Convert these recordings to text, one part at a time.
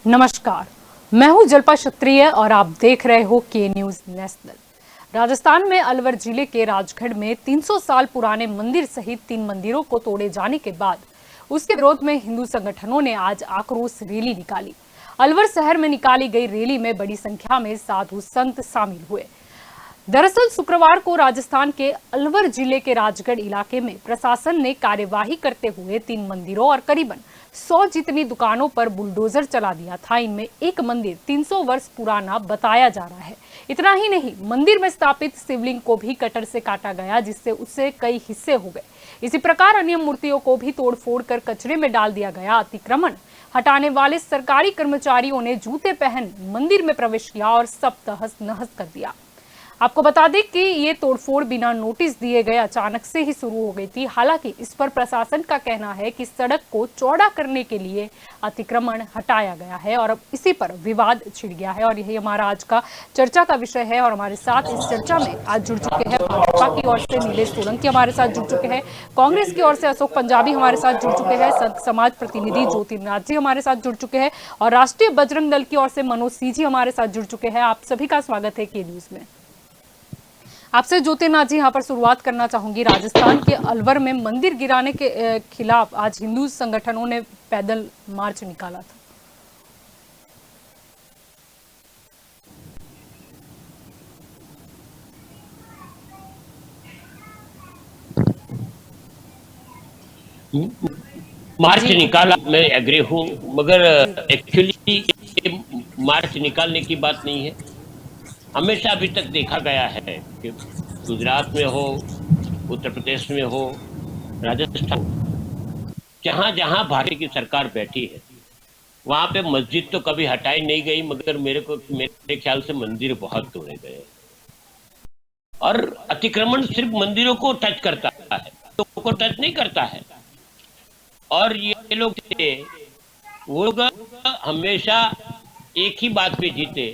नमस्कार, मैं हूं जल्पा क्षत्रिय और आप देख रहे हो के न्यूज नेशनल। राजस्थान में अलवर जिले के राजगढ़ में 300 साल पुराने मंदिर सहित 3 मंदिरों को तोड़े जाने के बाद उसके विरोध में हिंदू संगठनों ने आज आक्रोश रैली निकाली। अलवर शहर में निकाली गई रैली में बड़ी संख्या में साधु संत शामिल हुए। दरअसल शुक्रवार को राजस्थान के अलवर जिले के राजगढ़ इलाके में प्रशासन ने कार्यवाही करते हुए 3 मंदिरों और करीबन 100 जितनी दुकानों पर बुलडोजर चला दिया था। इनमें एक मंदिर 300 वर्ष पुराना बताया जा रहा है। इतना ही नहीं, मंदिर में स्थापित शिवलिंग को भी कटर से काटा गया, जिससे उससे कई हिस्से हो गए। इसी प्रकार अन्य मूर्तियों को भी तोड़फोड़ कर कचरे में डाल दिया गया। अतिक्रमण हटाने वाले सरकारी कर्मचारियों ने जूते पहन मंदिर में प्रवेश किया और सब तहस नहस कर दिया। आपको बता दें कि ये तोड़फोड़ बिना नोटिस दिए गए अचानक से ही शुरू हो गई थी। हालांकि इस पर प्रशासन का कहना है कि सड़क को चौड़ा करने के लिए अतिक्रमण हटाया गया है और अब इसी पर विवाद छिड़ गया है। और यही हमारा आज का चर्चा का विषय है। और हमारे साथ इस चर्चा में आज जुड़ चुके हैं भाजपा की ओर से नीलेश सोलंकी हमारे साथ जुड़ चुके हैं, कांग्रेस की ओर से अशोक पंजाबी हमारे साथ जुड़ चुके हैं, संत समाज प्रतिनिधि ज्योतिर्नाथ जी हमारे साथ जुड़ चुके हैं और राष्ट्रीय बजरंग दल की ओर से मनोज सिंह जी हमारे साथ जुड़ चुके हैं। आप सभी का स्वागत है के न्यूज में। आपसे ज्योतिर्नाथ जी यहाँ पर शुरुआत करना चाहूंगी। राजस्थान के अलवर में मंदिर गिराने के खिलाफ आज हिंदू संगठनों ने पैदल मार्च निकाला था। मार्च निकाला, मैं एग्री हूँ, मगर एक्चुअली मार्च निकालने की बात नहीं है। हमेशा अभी तक देखा गया है कि गुजरात में हो, उत्तर प्रदेश में हो, राजस्थान, जहां जहां भारत की सरकार बैठी है वहां पे मस्जिद तो कभी हटाई नहीं गई, मगर मेरे ख्याल से मंदिर बहुत तोड़े गए और अतिक्रमण सिर्फ मंदिरों को टच करता है, तो को टच नहीं करता है। और ये लोग वो लोग हमेशा एक ही बात पे जीते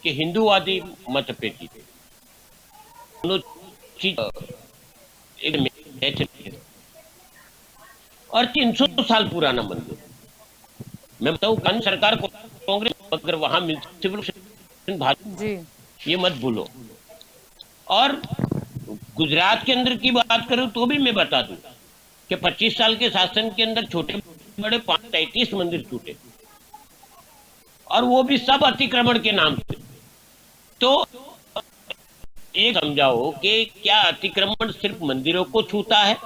कि हिंदूवादी मत पे जीते। दोनों चीज और 300 साल पुराना मंदिर, मैं बताऊं कांग्रेस सरकार को, कांग्रेस अगर वहां म्युनिसिपल ये मत भूलो। और गुजरात के अंदर की बात करूं तो भी मैं बता दूं कि 25 साल के शासन के अंदर छोटे बड़े 33 मंदिर टूटे और वो भी सब अतिक्रमण के नाम से। तो एक समझाओ कि क्या अतिक्रमण सिर्फ मंदिरों को छूता है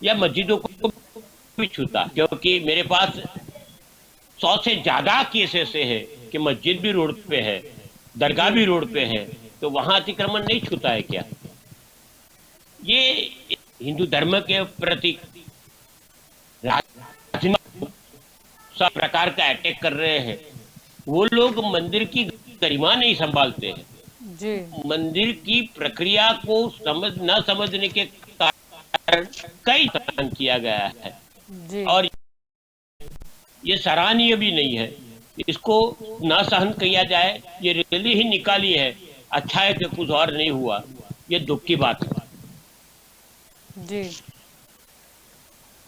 या मस्जिदों को भी छूता है? क्योंकि मेरे पास 100 से ज्यादा केसेस है कि मस्जिद भी रोड पे है, दरगाह भी रोड पे है, तो वहां अतिक्रमण नहीं छूता है क्या? ये हिंदू धर्म के प्रति सब प्रकार का अटैक कर रहे हैं। वो लोग मंदिर की गरिमा नहीं संभालते हैं जी। मंदिर की प्रक्रिया को न समझने के कारण कई तंग किया गया है जी। और ये सराहनीय भी नहीं है, इसको ना सहन किया जाए। ये रैली ही निकाली है, अच्छा है कि कुछ और नहीं हुआ, ये दुख की बात है जी।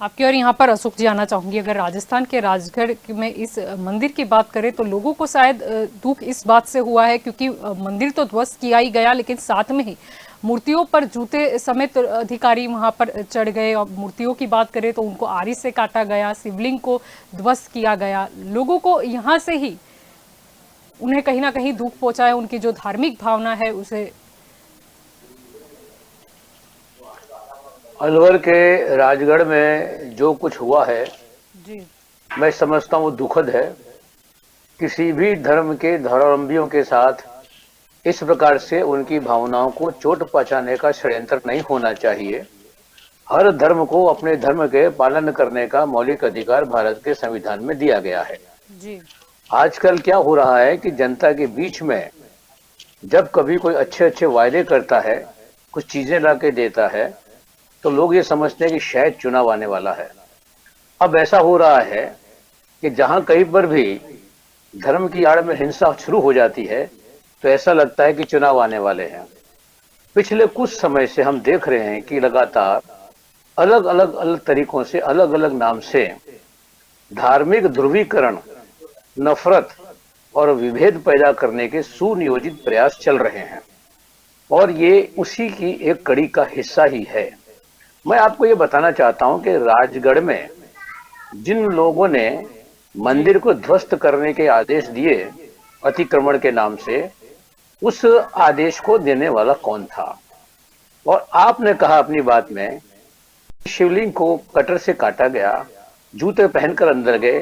आपकी और यहाँ पर अशोक जी आना चाहूंगी। अगर राजस्थान के राजगढ़ में इस मंदिर की बात करें तो लोगों को शायद दुख इस बात से हुआ है क्योंकि मंदिर तो ध्वस्त किया ही गया, लेकिन साथ में ही मूर्तियों पर जूते समेत अधिकारी वहां पर चढ़ गए। और मूर्तियों की बात करें तो उनको आरी से काटा गया, शिवलिंग को ध्वस्त किया गया। लोगों को यहाँ से ही उन्हें कहीं ना कहीं दुख पहुंचा है, उनकी जो धार्मिक भावना है उसे। अलवर के राजगढ़ में जो कुछ हुआ है जी, मैं समझता हूँ दुखद है। किसी भी धर्म के धर्मावलंबियों के साथ इस प्रकार से उनकी भावनाओं को चोट पहुंचाने का षड्यंत्र नहीं होना चाहिए। हर धर्म को अपने धर्म के पालन करने का मौलिक अधिकार भारत के संविधान में दिया गया है जी। आजकल क्या हो रहा है कि जनता के बीच में जब कभी कोई अच्छे अच्छे वायदे करता है, कुछ चीजें ला के देता है, तो लोग ये समझते हैं कि शायद चुनाव आने वाला है। अब ऐसा हो रहा है कि जहां कहीं पर भी धर्म की आड़ में हिंसा शुरू हो जाती है तो ऐसा लगता है कि चुनाव आने वाले हैं। पिछले कुछ समय से हम देख रहे हैं कि लगातार अलग अलग तरीकों से, अलग अलग नाम से धार्मिक ध्रुवीकरण, नफरत और विभेद पैदा करने के सुनियोजित प्रयास चल रहे हैं और ये उसी की एक कड़ी का हिस्सा ही है। मैं आपको ये बताना चाहता हूं कि राजगढ़ में जिन लोगों ने जी। मंदिर को ध्वस्त करने के आदेश दिए अतिक्रमण के नाम से, उस आदेश को देने वाला कौन था? और आपने कहा अपनी बात में, शिवलिंग को कटर से काटा गया, जूते पहनकर अंदर गए,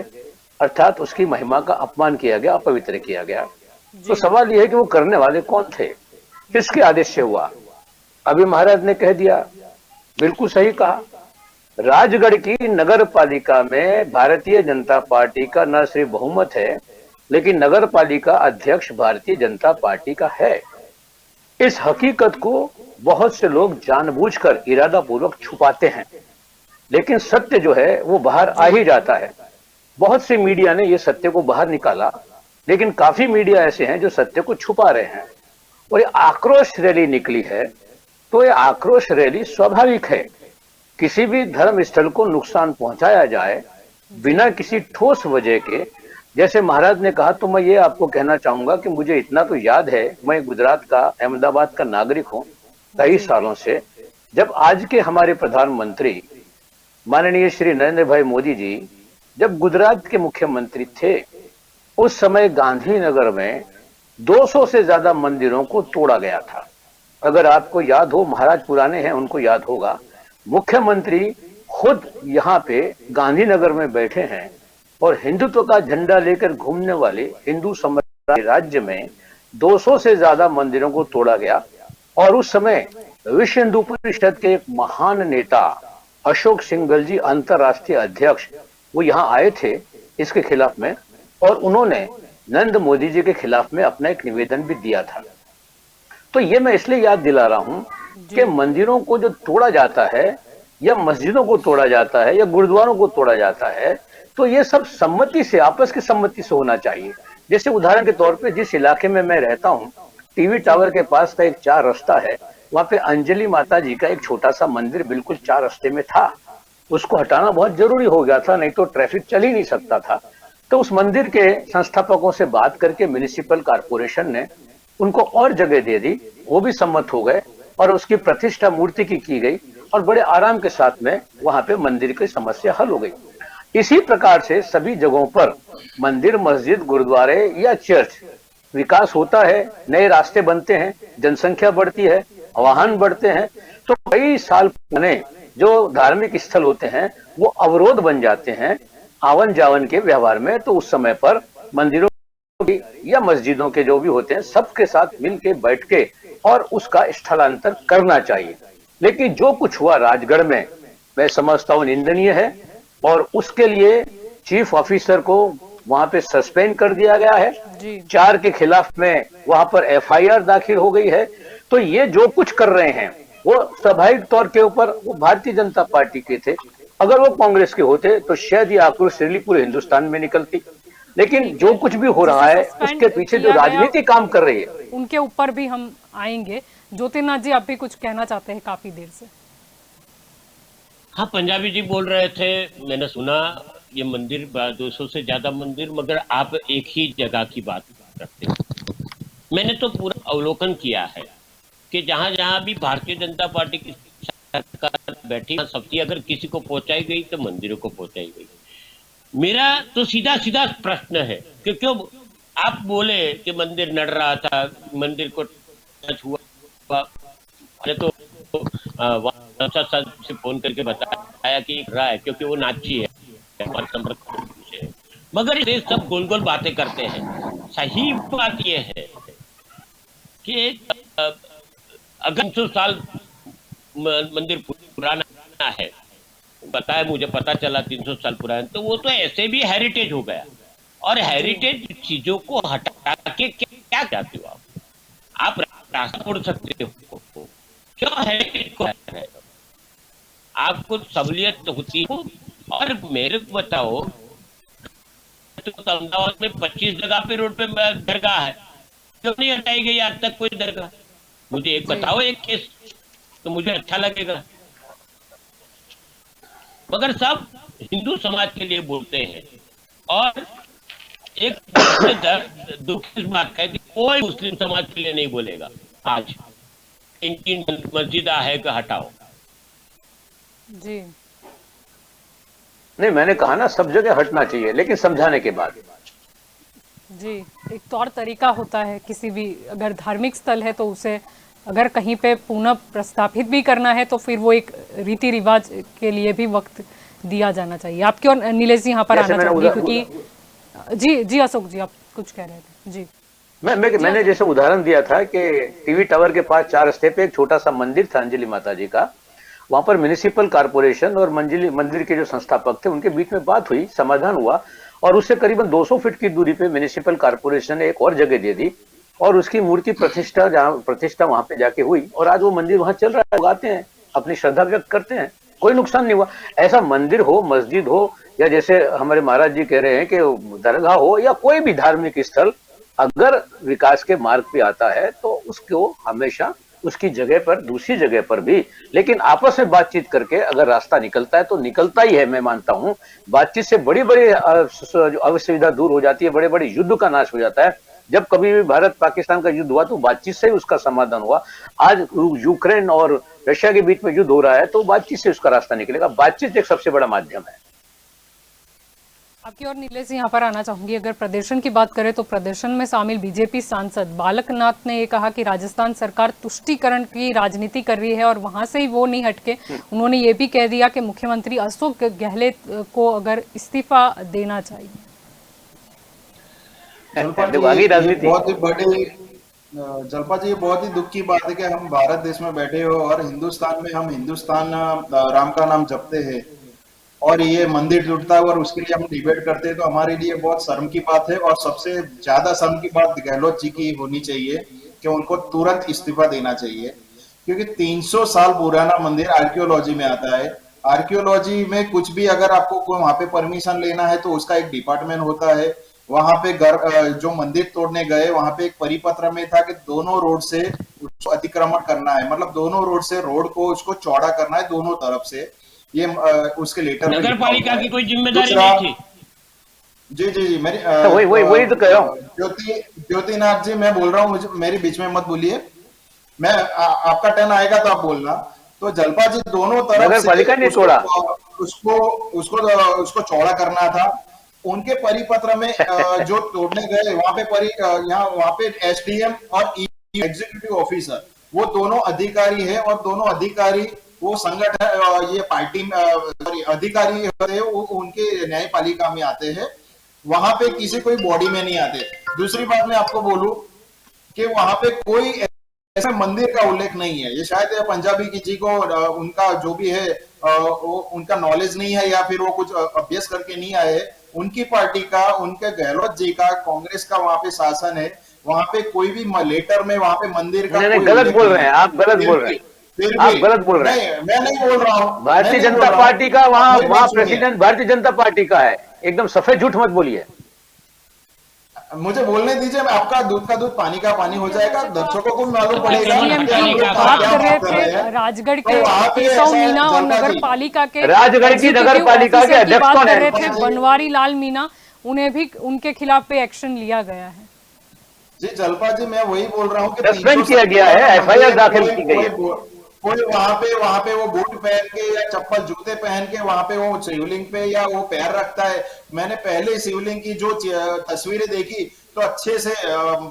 अर्थात उसकी महिमा का अपमान किया गया, अपवित्र किया गया। तो जी। सवाल यह है कि वो करने वाले कौन थे, किसके आदेश से हुआ? अभी महाराज ने कह दिया, बिल्कुल सही कहा। राजगढ़ की नगर पालिका में भारतीय जनता पार्टी का न सिर्फ बहुमत है, लेकिन नगर पालिका अध्यक्ष भारतीय जनता पार्टी का है। इस हकीकत को बहुत से लोग जानबूझकर इरादा पूर्वक छुपाते हैं, लेकिन सत्य जो है वो बाहर आ ही जाता है। बहुत से मीडिया ने ये सत्य को बाहर निकाला, लेकिन काफी मीडिया ऐसे हैं जो सत्य को छुपा रहे हैं। और ये आक्रोश रैली निकली है, तो ये आक्रोश रैली स्वाभाविक है। किसी भी धर्म स्थल को नुकसान पहुंचाया जाए बिना किसी ठोस वजह के, जैसे महाराज ने कहा, तो मैं ये आपको कहना चाहूंगा कि मुझे इतना तो याद है, मैं गुजरात का, अहमदाबाद का नागरिक हूं कई सालों से, जब आज के हमारे प्रधानमंत्री माननीय श्री नरेंद्र भाई मोदी जी जब गुजरात के मुख्यमंत्री थे, उस समय गांधीनगर में 200 से ज्यादा मंदिरों को तोड़ा गया था। अगर आपको याद हो, महाराज पुराने हैं, उनको याद होगा, मुख्यमंत्री खुद यहाँ पे गांधीनगर में बैठे हैं और हिंदुत्व का झंडा लेकर घूमने वाले हिंदू साम्राज्य राज्य में 200 से ज्यादा मंदिरों को तोड़ा गया। और उस समय विश्व हिंदू परिषद के एक महान नेता अशोक सिंघल जी, अंतर्राष्ट्रीय अध्यक्ष, वो यहाँ आए थे इसके खिलाफ में, और उन्होंने नरेंद्र मोदी जी के खिलाफ में अपना एक निवेदन भी दिया था। तो ये मैं इसलिए याद दिला रहा हूं कि मंदिरों को जो तोड़ा जाता है, या मस्जिदों को तोड़ा जाता है, या गुरुद्वारों को तोड़ा जाता है, तो ये सब सम्मति से, आपस की सम्मति से होना चाहिए। जैसे उदाहरण के तौर पे जिस इलाके में मैं रहता हूँ, टीवी टावर के पास का एक 4 रास्ता है, वहां पे अंजलि माता जी का एक छोटा सा मंदिर बिल्कुल 4 रास्ते में था। उसको हटाना बहुत जरूरी हो गया था, नहीं तो ट्रैफिक चल ही नहीं सकता था। तो उस मंदिर के संस्थापकों से बात करके म्युनिसिपल कारपोरेशन ने उनको और जगह दे दी, वो भी सम्मत हो गए और उसकी प्रतिष्ठा मूर्ति की गई और बड़े आराम के साथ में वहां पे मंदिर की समस्या हल हो गई। इसी प्रकार से सभी जगहों पर मंदिर, मस्जिद, गुरुद्वारे या चर्च, विकास होता है, नए रास्ते बनते हैं, जनसंख्या बढ़ती है, वाहन बढ़ते हैं, तो कई साल पुराने जो धार्मिक स्थल होते हैं वो अवरोध बन जाते हैं आवन जावन के व्यवहार में। तो उस समय पर मंदिरों या मस्जिदों के जो भी होते हैं, सबके साथ मिलके बैठ के और उसका स्थलांतर करना चाहिए। लेकिन जो कुछ हुआ राजगढ़ में, मैं समझता हूं निंदनीय है, और उसके लिए चीफ ऑफिसर को वहां पे सस्पेंड कर दिया गया है। जी। 4 के खिलाफ में वहां पर एफआईआर दाखिल हो गई है। तो ये जो कुछ कर रहे हैं वो स्वाभाविक तौर के ऊपर वो भारतीय जनता पार्टी के थे। अगर वो कांग्रेस के होते तो शायद ये आक्रोश रैली पूरे हिंदुस्तान में निकलती। लेकिन जो कुछ भी हो रहा है उसके पीछे जो राजनीति काम कर रही है, उनके ऊपर भी हम आएंगे। ज्योतिर्नाथ जी, आप भी कुछ कहना चाहते हैं काफी देर से? हाँ, पंजाबी जी बोल रहे थे, मैंने सुना ये मंदिर 200 से ज्यादा मंदिर, मगर आप एक ही जगह की बात करते हैं। मैंने तो पूरा अवलोकन किया है कि जहां जहां भी भारतीय जनता पार्टी की सरकार बैठी, सब्जी अगर किसी को पहुंचाई गई तो मंदिरों को पहुंचाई गई। मेरा तो सीधा सीधा प्रश्न है कि क्यों आप बोले कि मंदिर नड़ रहा था, मंदिर को टच हुआ, तो से फोन करके बताया कि रहा है क्योंकि वो नाची है, हमारे संपर्क है। मगर ये सब गोल गोल बातें करते हैं। सही बात ये है कि अगर 300 साल मंदिर पुराना है, बताया, मुझे पता चला 300 साल पुराना, तो वो तो ऐसे भी हेरिटेज हो गया। और हेरिटेज चीजों को हटा के क्या चाहते हो आप रास्ता छोड़ सकते हो, क्यों हेरिटेज को है? आपको सहूलियत होती हो। और मेरे को बताओ, तो अहमदाबाद में 25 जगह पे रोड पे दरगाह है, क्यों नहीं हटाई गई आज तक कोई दरगाह? मुझे एक बताओ, एक केस, तो मुझे अच्छा लगेगा। मगर सब हिंदू समाज के लिए बोलते हैं। और एक सबसे दुख की बात है कि कोई मुस्लिम समाज के लिए नहीं बोलेगा आज इनकी मस्जिद है कि हटाओ। जी नहीं, मैंने कहा ना सब जगह हटना चाहिए, लेकिन समझाने के बाद। जी, एक तौर तरीका होता है, किसी भी अगर धार्मिक स्थल है तो उसे अगर कहीं पे पुनः प्रस्थापित भी करना है तो फिर वो एक रीति रिवाज के लिए भी वक्त दिया जाना चाहिए। आपकी और नीलेश जी यहाँ पर जैसे आना मैंने चाहूंगी क्योंकि जी जी अशोक जी आप कुछ कह रहे थे। जी मैंने जैसे उदाहरण दिया था कि टीवी टावर के पास 4 रस्ते पे एक छोटा सा मंदिर था अंजलि माता जी का। वहां पर म्युनिसिपल कॉर्पोरेशन और मंदिर के जो संस्थापक थे उनके बीच में बात हुई, समाधान हुआ, और उससे करीबन 200 फीट की दूरी पे म्युनिसिपल कॉर्पोरेशन ने एक और जगह दे दी और उसकी मूर्ति प्रतिष्ठा वहां पे जाके हुई, और आज वो मंदिर वहां चल रहा है, लोग आते हैं, अपनी श्रद्धा व्यक्त करते हैं, कोई नुकसान नहीं हुआ। ऐसा मंदिर हो, मस्जिद हो, या जैसे हमारे महाराज जी कह रहे हैं कि दरगाह हो या कोई भी धार्मिक स्थल, अगर विकास के मार्ग पे आता है तो उसको हमेशा उसकी जगह पर, दूसरी जगह पर भी, लेकिन आपस में बातचीत करके अगर रास्ता निकलता है तो निकलता ही है। मैं मानता हूं बातचीत से बड़ी बड़ी असुविधा दूर हो जाती है, बड़े बड़े युद्ध का नाश हो जाता है। जब कभी भी भारत पाकिस्तान का युद्ध हुआ तो बातचीत से ही उसका समाधान हुआ। आज यूक्रेन और रशिया के बीच में युद्ध हो रहा है तो बातचीत से उसका रास्ता निकलेगा। बातचीत एक सबसे बड़ा माध्यम है। आपकी और नीलेश यहाँ पर आना चाहूंगी। अगर प्रदर्शन की बात करें तो प्रदर्शन में शामिल बीजेपी सांसद बालकनाथ ने ये कहा कि राजस्थान सरकार तुष्टीकरण की राजनीति कर रही है और वहां से ही वो नहीं हटके। उन्होंने ये भी कह दिया कि मुख्यमंत्री अशोक गहलोत को अगर इस्तीफा देना चाहिए। राजनीति बहुत ही बड़ी जलपा जी, ये बहुत ही दुख की बात है कि हम भारत देश में बैठे हो और हिंदुस्तान में हम हिंदुस्तान राम का नाम जपते हैं और ये मंदिर टूटता है और उसके लिए हम डिबेट करते हैं, तो हमारे लिए बहुत शर्म की बात है। और सबसे ज्यादा शर्म की बात गहलोत जी की होनी चाहिए कि उनको तुरंत इस्तीफा देना चाहिए, क्योंकि 300 साल पुराना मंदिर आर्कियोलॉजी में आता है। आर्कियोलॉजी में कुछ भी अगर आपको वहां पे परमिशन लेना है तो उसका एक डिपार्टमेंट होता है। वहां पे जो मंदिर तोड़ने गए वहां पे एक परिपत्र में था कि दोनों रोड से उसको अतिक्रमण करना है, मतलब दोनों रोड से रोड को उसको चौड़ा करना है दोनों तरफ से। ये उसके लेटर नगर पालिका की कोई जिम्मेदारी नहीं थी। जी जी जी, मेरी वही तो कह रहा हूँ। ज्योतिनाथ जी, मैं बोल रहा हूँ, मुझे मेरी बीच में मत बोलिए। मैं आपका टर्न आएगा तो आप बोलना। तो जलपा जी दोनों तरफ नगर पालिका ने छोड़ा, उसको चौड़ा करना था। उनके परिपत्र में जो तोड़ने गए वहां पे एसडीएम और एग्जीक्यूटिव ऑफिसर वो दोनों अधिकारी है और दोनों अधिकारी वो संगठन ये पार्टी सॉरी अधिकारी है वो उनके न्यायपालिका में आते हैं, वहां पे किसी कोई बॉडी में नहीं आते। दूसरी बात मैं आपको बोलूं कि वहां पे कोई ऐसा मंदिर का उल्लेख नहीं है। ये शायद पंजाबी की जी को उनका जो भी है वो उनका नॉलेज नहीं है या फिर वो कुछ अभ्यास करके नहीं आए। उनकी पार्टी का, उनके गहलोत जी का, कांग्रेस का वहां पे शासन है, वहां पे कोई भी लेटर में वहां पे मंदिर का गलत बोल रहे हैं आप, गलत बोल रहे हैं आप, गलत बोल रहे हैं। मैं नहीं बोल रहा हूँ, भारतीय जनता पार्टी का वहाँ प्रेसिडेंट भारतीय जनता पार्टी का है, एकदम सफेद झूठ मत बोलिए। मुझे बोलने दीजिए, आपका दूध का दूध पानी का पानी हो जाएगा, दर्शकों को मालूम पड़ेगा। बात कर रहे थे राजगढ़ के केशव मीणा और नगर पालिका के, राजगढ़ की नगर पालिका के अध्यक्ष कौन कर रहे थे बनवारी लाल मीणा, उन्हें भी उनके खिलाफ पे एक्शन लिया गया है। जी जलपा जी, मैं वही बोल रहा हूँ कि सस्पेंड किया गया है, एफआईआर दाखिल की गई है। कोई वहां पे वो बूट पहन के या चप्पल जूते पहन के वहां पे वो शिवलिंग पे या वो पैर रखता है। मैंने पहले शिवलिंग की जो तस्वीरें देखी तो अच्छे से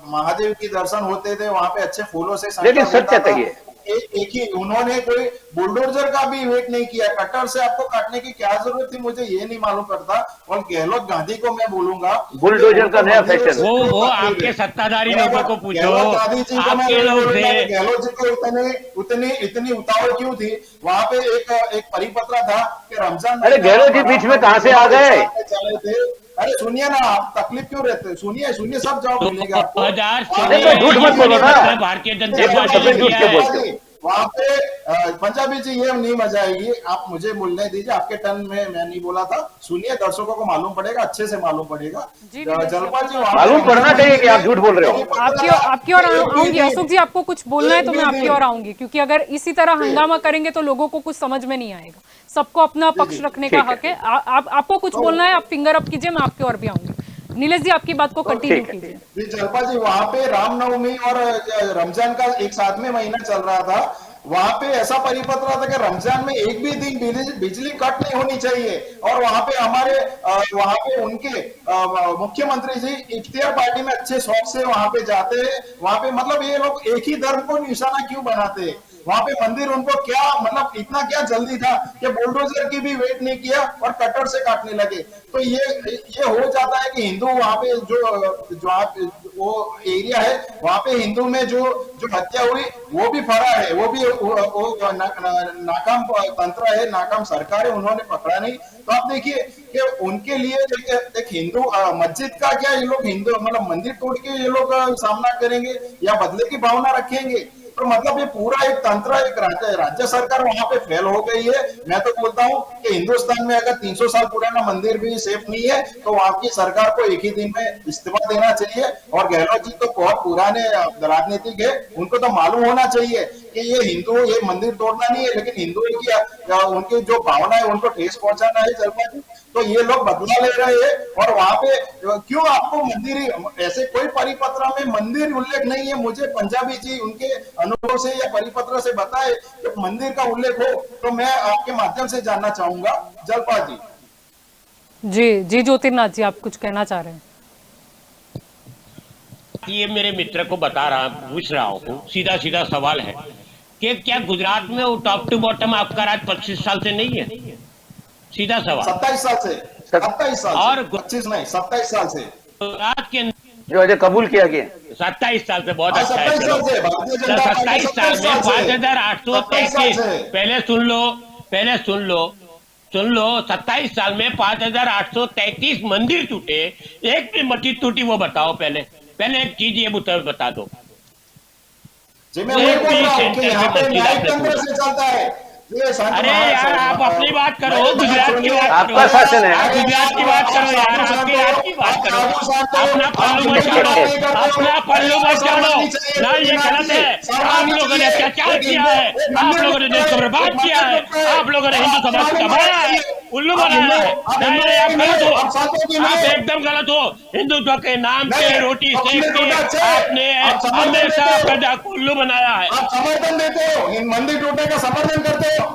महादेव की दर्शन होते थे, वहां पे अच्छे फूलों से, लेकिन सत्य कहिए, एक ही उन्होंने कोई बुलडोजर का भी वेट नहीं किया। कटर से आपको काटने की क्या जरूरत थी, मुझे ये नहीं मालूम पड़ता। और गहलोत गांधी को मैं बोलूंगा, बुलडोजर का नया फैशन, वो आपके सत्ताधारी लोगों को पूछो, आपके लोग थे। गहलोत जी को इतनी उतावल क्यों थी? वहां पे एक परिपत्र था कि रमजान, अरे गहलोत जी बीच में कहां से आ गए? अरे सुनिए ना, आप तकलीफ क्यों रहते? सुनिए सब जवाब मिलेगा आपको। 2000 झूठ मत बोलो ना, भारतीय जनता पार्टी वहां पे पंजाबी जी ये नहीं मजा आएगी, आप मुझे बोलने दीजिए। आपके टर्न में मैं नहीं बोला था, सुनिए, दर्शकों को मालूम पड़ेगा, अच्छे से मालूम पड़ेगा। जलपा जी मालूम पड़ना चाहिए कि आप झूठ बोल रहे हो। आपकी ओर आऊंगी अशोक जी, आपको कुछ बोलना है तो मैं आपकी ओर आऊंगी, क्योंकि अगर इसी तरह हंगामा करेंगे तो लोगों को कुछ समझ में नहीं आएगा। सबको अपना पक्ष रखने का हक है। आपको कुछ बोलना है, आप फिंगर अप कीजिए, मैं आपकी ओर भी आऊंगी। नीलेश जी आपकी बात को कंटिन्यू ठीक है, कीजिए। जी जलपा जी, वहां पे रामनवमी और रमजान का एक साथ में महीना चल रहा था। वहां पे ऐसा परिपत्र था कि रमजान में एक भी दिन बिजली कट नहीं होनी चाहिए। और वहां पे हमारे वहां पे उनके मुख्यमंत्री जी इख्तियार पार्टी में अच्छे शौक से वहां पे जाते हैं। वहां पे मतलब ये लोग एक ही धर्म को निशाना क्यों बनाते हैं? वहां पे मंदिर उनको क्या मतलब इतना क्या जल्दी था कि बुलडोजर की भी वेट नहीं किया और कटर से काटने लगे। तो ये हो जाता है कि हिंदू वहां पे जो वो एरिया है वहां पे हिंदू में जो जो हत्या हुई वो भी फरार है, वो भी नाकाम तंत्र है, नाकाम सरकार है, उन्होंने पकड़ा नहीं। तो आप देखिए कि उनके लिए एक हिंदू मस्जिद का क्या ये लोग हिंदू मतलब मंदिर तोड़ के ये लोग सामना करेंगे या बदले की भावना रखेंगे? तो मतलब ये पूरा एक तंत्र एक राज्य सरकार वहां पे फेल हो गई है। मैं तो बोलता हूं कि हिंदुस्तान में अगर 300 साल पुराना मंदिर भी सेफ नहीं है तो वहां की सरकार को एक ही दिन में इस्तीफा देना चाहिए। और गहलोत जी तो बहुत पुराने राजनीतिक है, उनको तो मालूम होना चाहिए कि ये मंदिर तोड़ना नहीं है, लेकिन हिंदुओं की उनकी जो भावना है उनको ठेस पहुंचाना है जलपा जी। तो ये लोग बदला ले रहे हैं। और वहां पे क्यों आपको मंदिर ऐसे कोई परिपत्र में मंदिर उल्लेख नहीं है? मुझे पंजाबी जी उनके अनुभव से या परिपत्र से बताए कि मंदिर का उल्लेख हो, तो मैं आपके माध्यम से जानना चाहूंगा जलपा जी। जी ज्योतिर्नाथ जी आप कुछ कहना चाह रहे हैं? ये मेरे मित्र को पूछ रहा हूँ, सीधा सीधा सवाल है कि क्या गुजरात में वो टॉप टू बॉटम आपका राज 25 साल से नहीं है? सीधा सवाल। 27 साल से, 27 साल और 25 नहीं 27 साल से गुजरात के जो अजय कबूल किया गया 27 साल से बहुत अच्छा है। 27 साल से भारतीय जनता पार्टी 27 साल में 5833, पहले सुन लो 27 साल में 5833 मंदिर टूटे, एक भी मस्जिद टूटी वो बताओ। पहले एक चीज ये बता दो, जी मैं वही बोल रहा हूं कि यहाँ पे न्यायिक तंत्र से चलता है। अरे यार आप अपनी बात करो, गुजरात की बात करो, आपका शासन है। आप गुजरात की बात करो यार, आपके राज्य की बात करो, अपना पल्लू मत झाड़ो, अपना पल्लू मत झाड़ो ना, ये गलत है। आप लोगों ने अत्याचार किया है, आप लोगों ने देश को बर्बाद किया है, आप लोगों ने हिंदू समाज को दबाया है, उल्लू बनाया है। नहीं आप गलत हो, आप एकदम गलत हो। हिंदुत्व के नाम पे रोटी सेक के आपने हमेशा प्रजा को उल्लू बनाया है। आप समर्थन देते हो, इन मंदिर टूटने का समर्थन करते हो,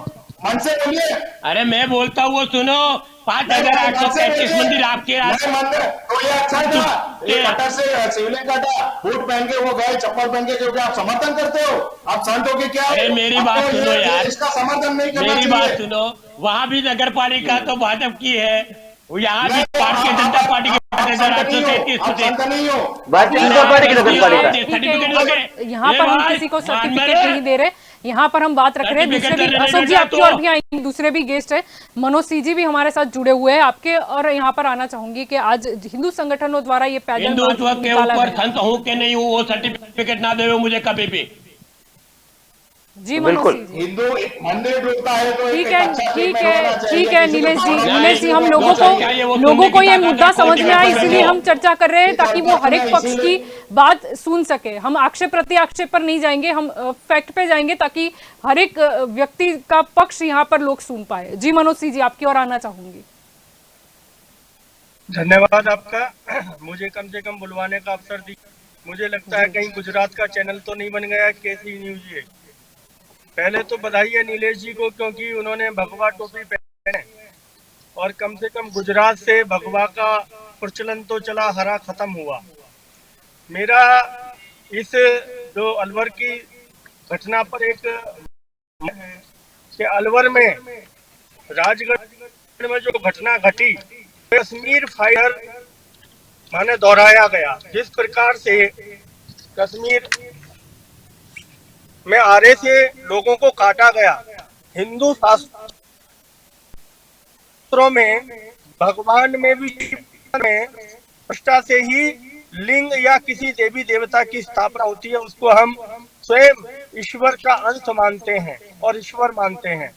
मन से बोलिए। अरे मैं बोलता हूँ वो सुनो, 5833 मंदिर आपके मंदिर तो ये अच्छा था, ये कटर से शिवलिंग काटा, बूट पहन के वो गए, चप्पल पहन के, क्योंकि आप समर्थन करते हो। आप संत हो के क्या? अरे मेरी बात सुनो यार, इसका समर्थन नहीं करना मेरी चाहिए। बात सुनो, वहाँ भी नगर पालिका तो भाजपा की है, यहाँ भी भारतीय जनता पार्टी की 5833 भारतीय जनता पार्टी की नगर पालिका। ठीक है, यहाँ पर हम किसी को सर्टिफिकेट नहीं दे रहे, यहाँ पर हम बात रख रहे हैं। दूसरे भी अशोक जी आपकी और भी आएंगे, दूसरे भी गेस्ट है, मनोज सिंह जी भी हमारे साथ जुड़े हुए हैं आपके। और यहाँ पर आना चाहूंगी कि आज हिंदू संगठनों द्वारा ये पैदल हिंदुत्व के ऊपर संत हूँ कि नहीं हूँ वो सर्टिफिकेट ना दे मुझे कभी भी। जी मनोज सिंह जी, हिंदू मंदिर टूटता है तो ठीक है नीलेश जी हम लोगों को ये मुद्दा समझ में आया, इसीलिए हम चर्चा कर रहे हैं ताकि वो हर एक पक्ष की बात सुन सके। हम आक्षेप प्रति आक्षेप पर नहीं जाएंगे, हम फैक्ट पे जाएंगे ताकि हर एक व्यक्ति का पक्ष यहाँ पर लोग सुन पाए। जी मनोज सिंह जी आपकी ओर आना चाहूंगी। धन्यवाद आपका, मुझे कम से कम बुलवाने का अवसर दी। मुझे लगता है कहीं गुजरात का चैनल तो नहीं बन गया केसी न्यूज ये। पहले तो बधाई है नीलेश जी को, क्योंकि उन्होंने भगवा टोपी पहने और कम से कम गुजरात से भगवा का प्रचलन तो चला, हरा खत्म हुआ। मेरा इस जो अलवर की घटना पर एक कि अलवर में राजगढ़ में जो घटना घटी, कश्मीर फाइटर माने दोहराया गया। जिस प्रकार से कश्मीर में आरे से लोगों को काटा गया, हिंदू शास्त्रों में भगवान में भी प्रतिष्ठा से ही लिंग या किसी देवी देवता की स्थापना होती है, उसको हम स्वयं ईश्वर का अंश मानते हैं और ईश्वर मानते हैं।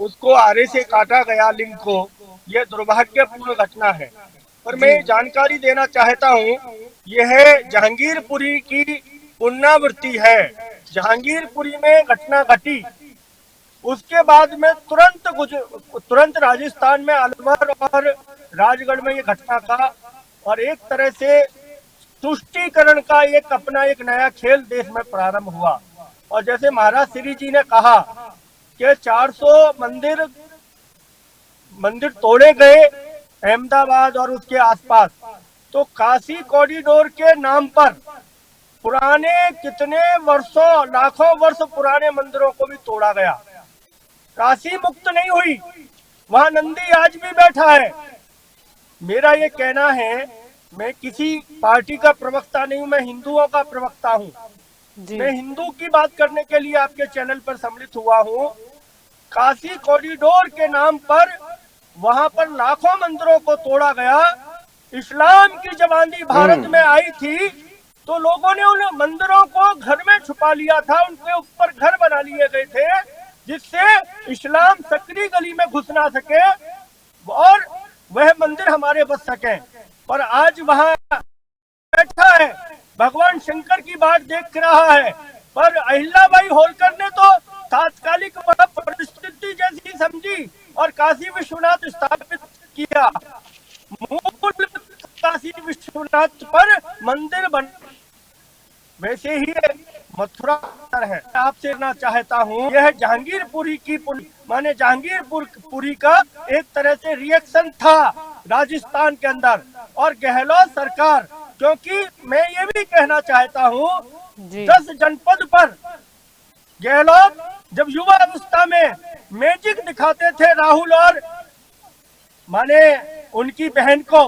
उसको आरे से काटा गया लिंग को, यह दुर्भाग्यपूर्ण घटना है। पर मैं जानकारी देना चाहता हूँ, यह जहांगीरपुरी की पुनरावृत्ति है। जहांगीरपुरी में घटना घटी, उसके बाद में तुरंत राजस्थान में अलवर और राजगढ़ में ये घटना का और एक तरह से तुष्टीकरण का एक अपना एक नया खेल देश में प्रारंभ हुआ। और जैसे महाराज श्री जी ने कहा कि 400 मंदिर तोड़े गए अहमदाबाद और उसके आसपास, तो काशी कॉरिडोर के नाम पर पुराने कितने वर्षों लाखों वर्ष पुराने मंदिरों को भी तोड़ा गया। काशी मुक्त नहीं हुई, वहां नंदी आज भी बैठा है। मेरा ये कहना है, मैं किसी पार्टी का प्रवक्ता नहीं हूं, मैं हिंदुओं का प्रवक्ता हूं। मैं हिंदू की बात करने के लिए आपके चैनल पर सम्मिलित हुआ हूं। काशी कॉरिडोर के नाम पर वहां पर लाखों मंदिरों को तोड़ा गया। इस्लाम की जब आंधी भारत में आई थी तो लोगों ने उन मंदिरों को घर में छुपा लिया था, उनके ऊपर घर बना लिए गए थे जिससे इस्लाम सकरी गली में घुस ना सके और वह मंदिर हमारे बच सके। पर आज वहां बैठा है, भगवान शंकर की बात देख रहा है। पर अहिल्याबाई होलकर ने तो तात्कालिक परिस्थिति जैसी समझी और काशी विश्वनाथ स्थापित किया। मूल काशी विश्वनाथ पर मंदिर बन, वैसे ही मथुरा है। आपसे कहना चाहता हूँ, यह जहांगीरपुरी की माने जहांगीरपुरी का एक तरह से रिएक्शन था राजस्थान के अंदर और गहलोत सरकार, क्योंकि मैं ये भी कहना चाहता हूँ 10 जनपद पर गहलोत जब युवा अवस्था में मैजिक दिखाते थे राहुल और माने उनकी बहन को,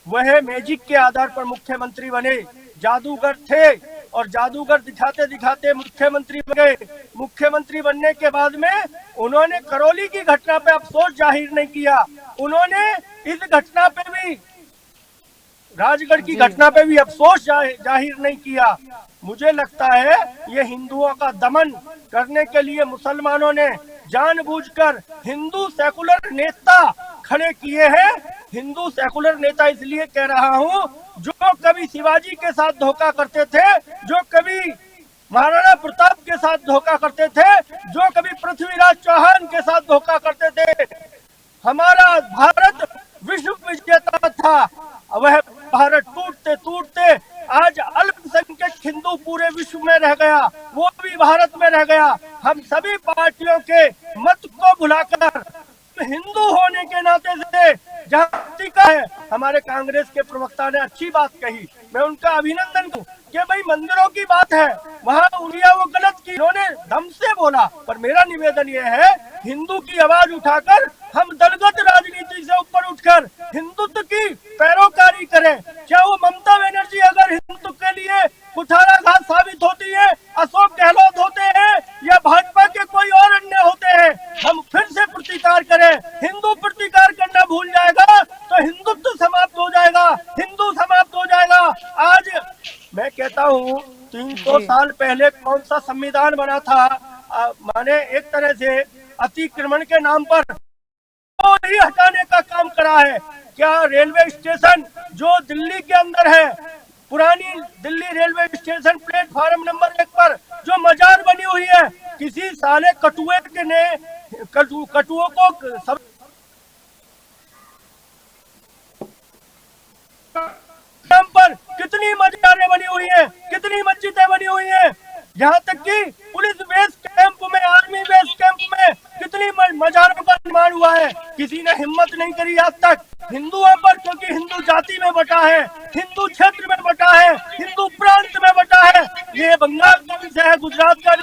वह मैजिक के आधार पर मुख्यमंत्री बने। जादूगर थे और जादूगर दिखाते दिखाते मुख्यमंत्री बने। मुख्यमंत्री बनने के बाद में उन्होंने करौली की घटना पे अफसोस जाहिर नहीं किया। उन्होंने इस घटना पे भी, राजगढ़ की घटना पे भी अफसोस जाहिर नहीं किया। मुझे लगता है ये हिंदुओं का दमन करने के लिए मुसलमानों ने जानबूझकर हिंदू सेकुलर नेता खड़े किए हैं। हिंदू सेकुलर नेता इसलिए कह रहा हूँ, जो कभी शिवाजी के साथ धोखा करते थे, जो कभी महाराणा प्रताप के साथ धोखा करते थे, जो कभी पृथ्वीराज चौहान के साथ धोखा करते थे। हमारा भारत विश्व विजेता था, वह भारत टूटते टूटते आज अल्पसंख्यक हिंदू पूरे विश्व में रह गया, वो भी भारत में रह गया। हम सभी पार्टियों के मत को भुलाकर हिंदू होने के नाते से जहाँ का है, हमारे कांग्रेस के प्रवक्ता ने अच्छी बात कही, मैं उनका अभिनंदन करूं कि भाई मंदिरों की बात है, वहाँ उंगलियां वो गलत की, उन्होंने दम से बोला। पर मेरा निवेदन ये है, हिंदू की आवाज उठाकर हम दलगत राजनीति से ऊपर उठकर हिंदुत्व की पैरोकारी करें। क्या वो ममता बनर्जी अगर हिंदुत्व के लिए कुठाराघात साबित होती है, अशोक गहलोत होते हैं या भाजपा के कोई और अन्य होते हैं, हम फिर से प्रतिकार करें। हिंदू प्रतिकार करना भूल जाएगा तो हिंदुत्व समाप्त हो जाएगा, हिंदू समाप्त हो जाएगा। आज मैं कहता हूँ 300 साल पहले कौन सा संविधान बना था, माने एक तरह से अतिक्रमण के नाम पर ही हटाने का काम करा है। क्या रेलवे स्टेशन जो दिल्ली के अंदर है, पुरानी Delhi railway station platform number 1 पर जो मजार बनी हुई है, किसी साले कटुए के ने कटुओं को सब पर कितनी मजारें बनी हुई है, कितनी मस्जिदें बनी हुई है। यहाँ तक कि पुलिस बेस कैंप में, आर्मी बेस कैंप में कितनी मजारों का निर्माण हुआ है। किसी ने हिम्मत नहीं करी आज तक हिंदुओं पर, क्योंकि हिंदू जाति में बटा है, हिंदू क्षेत्र में बटा है, हिंदू प्रांत में बटा है। ये बंगाल का विषय है, गुजरात का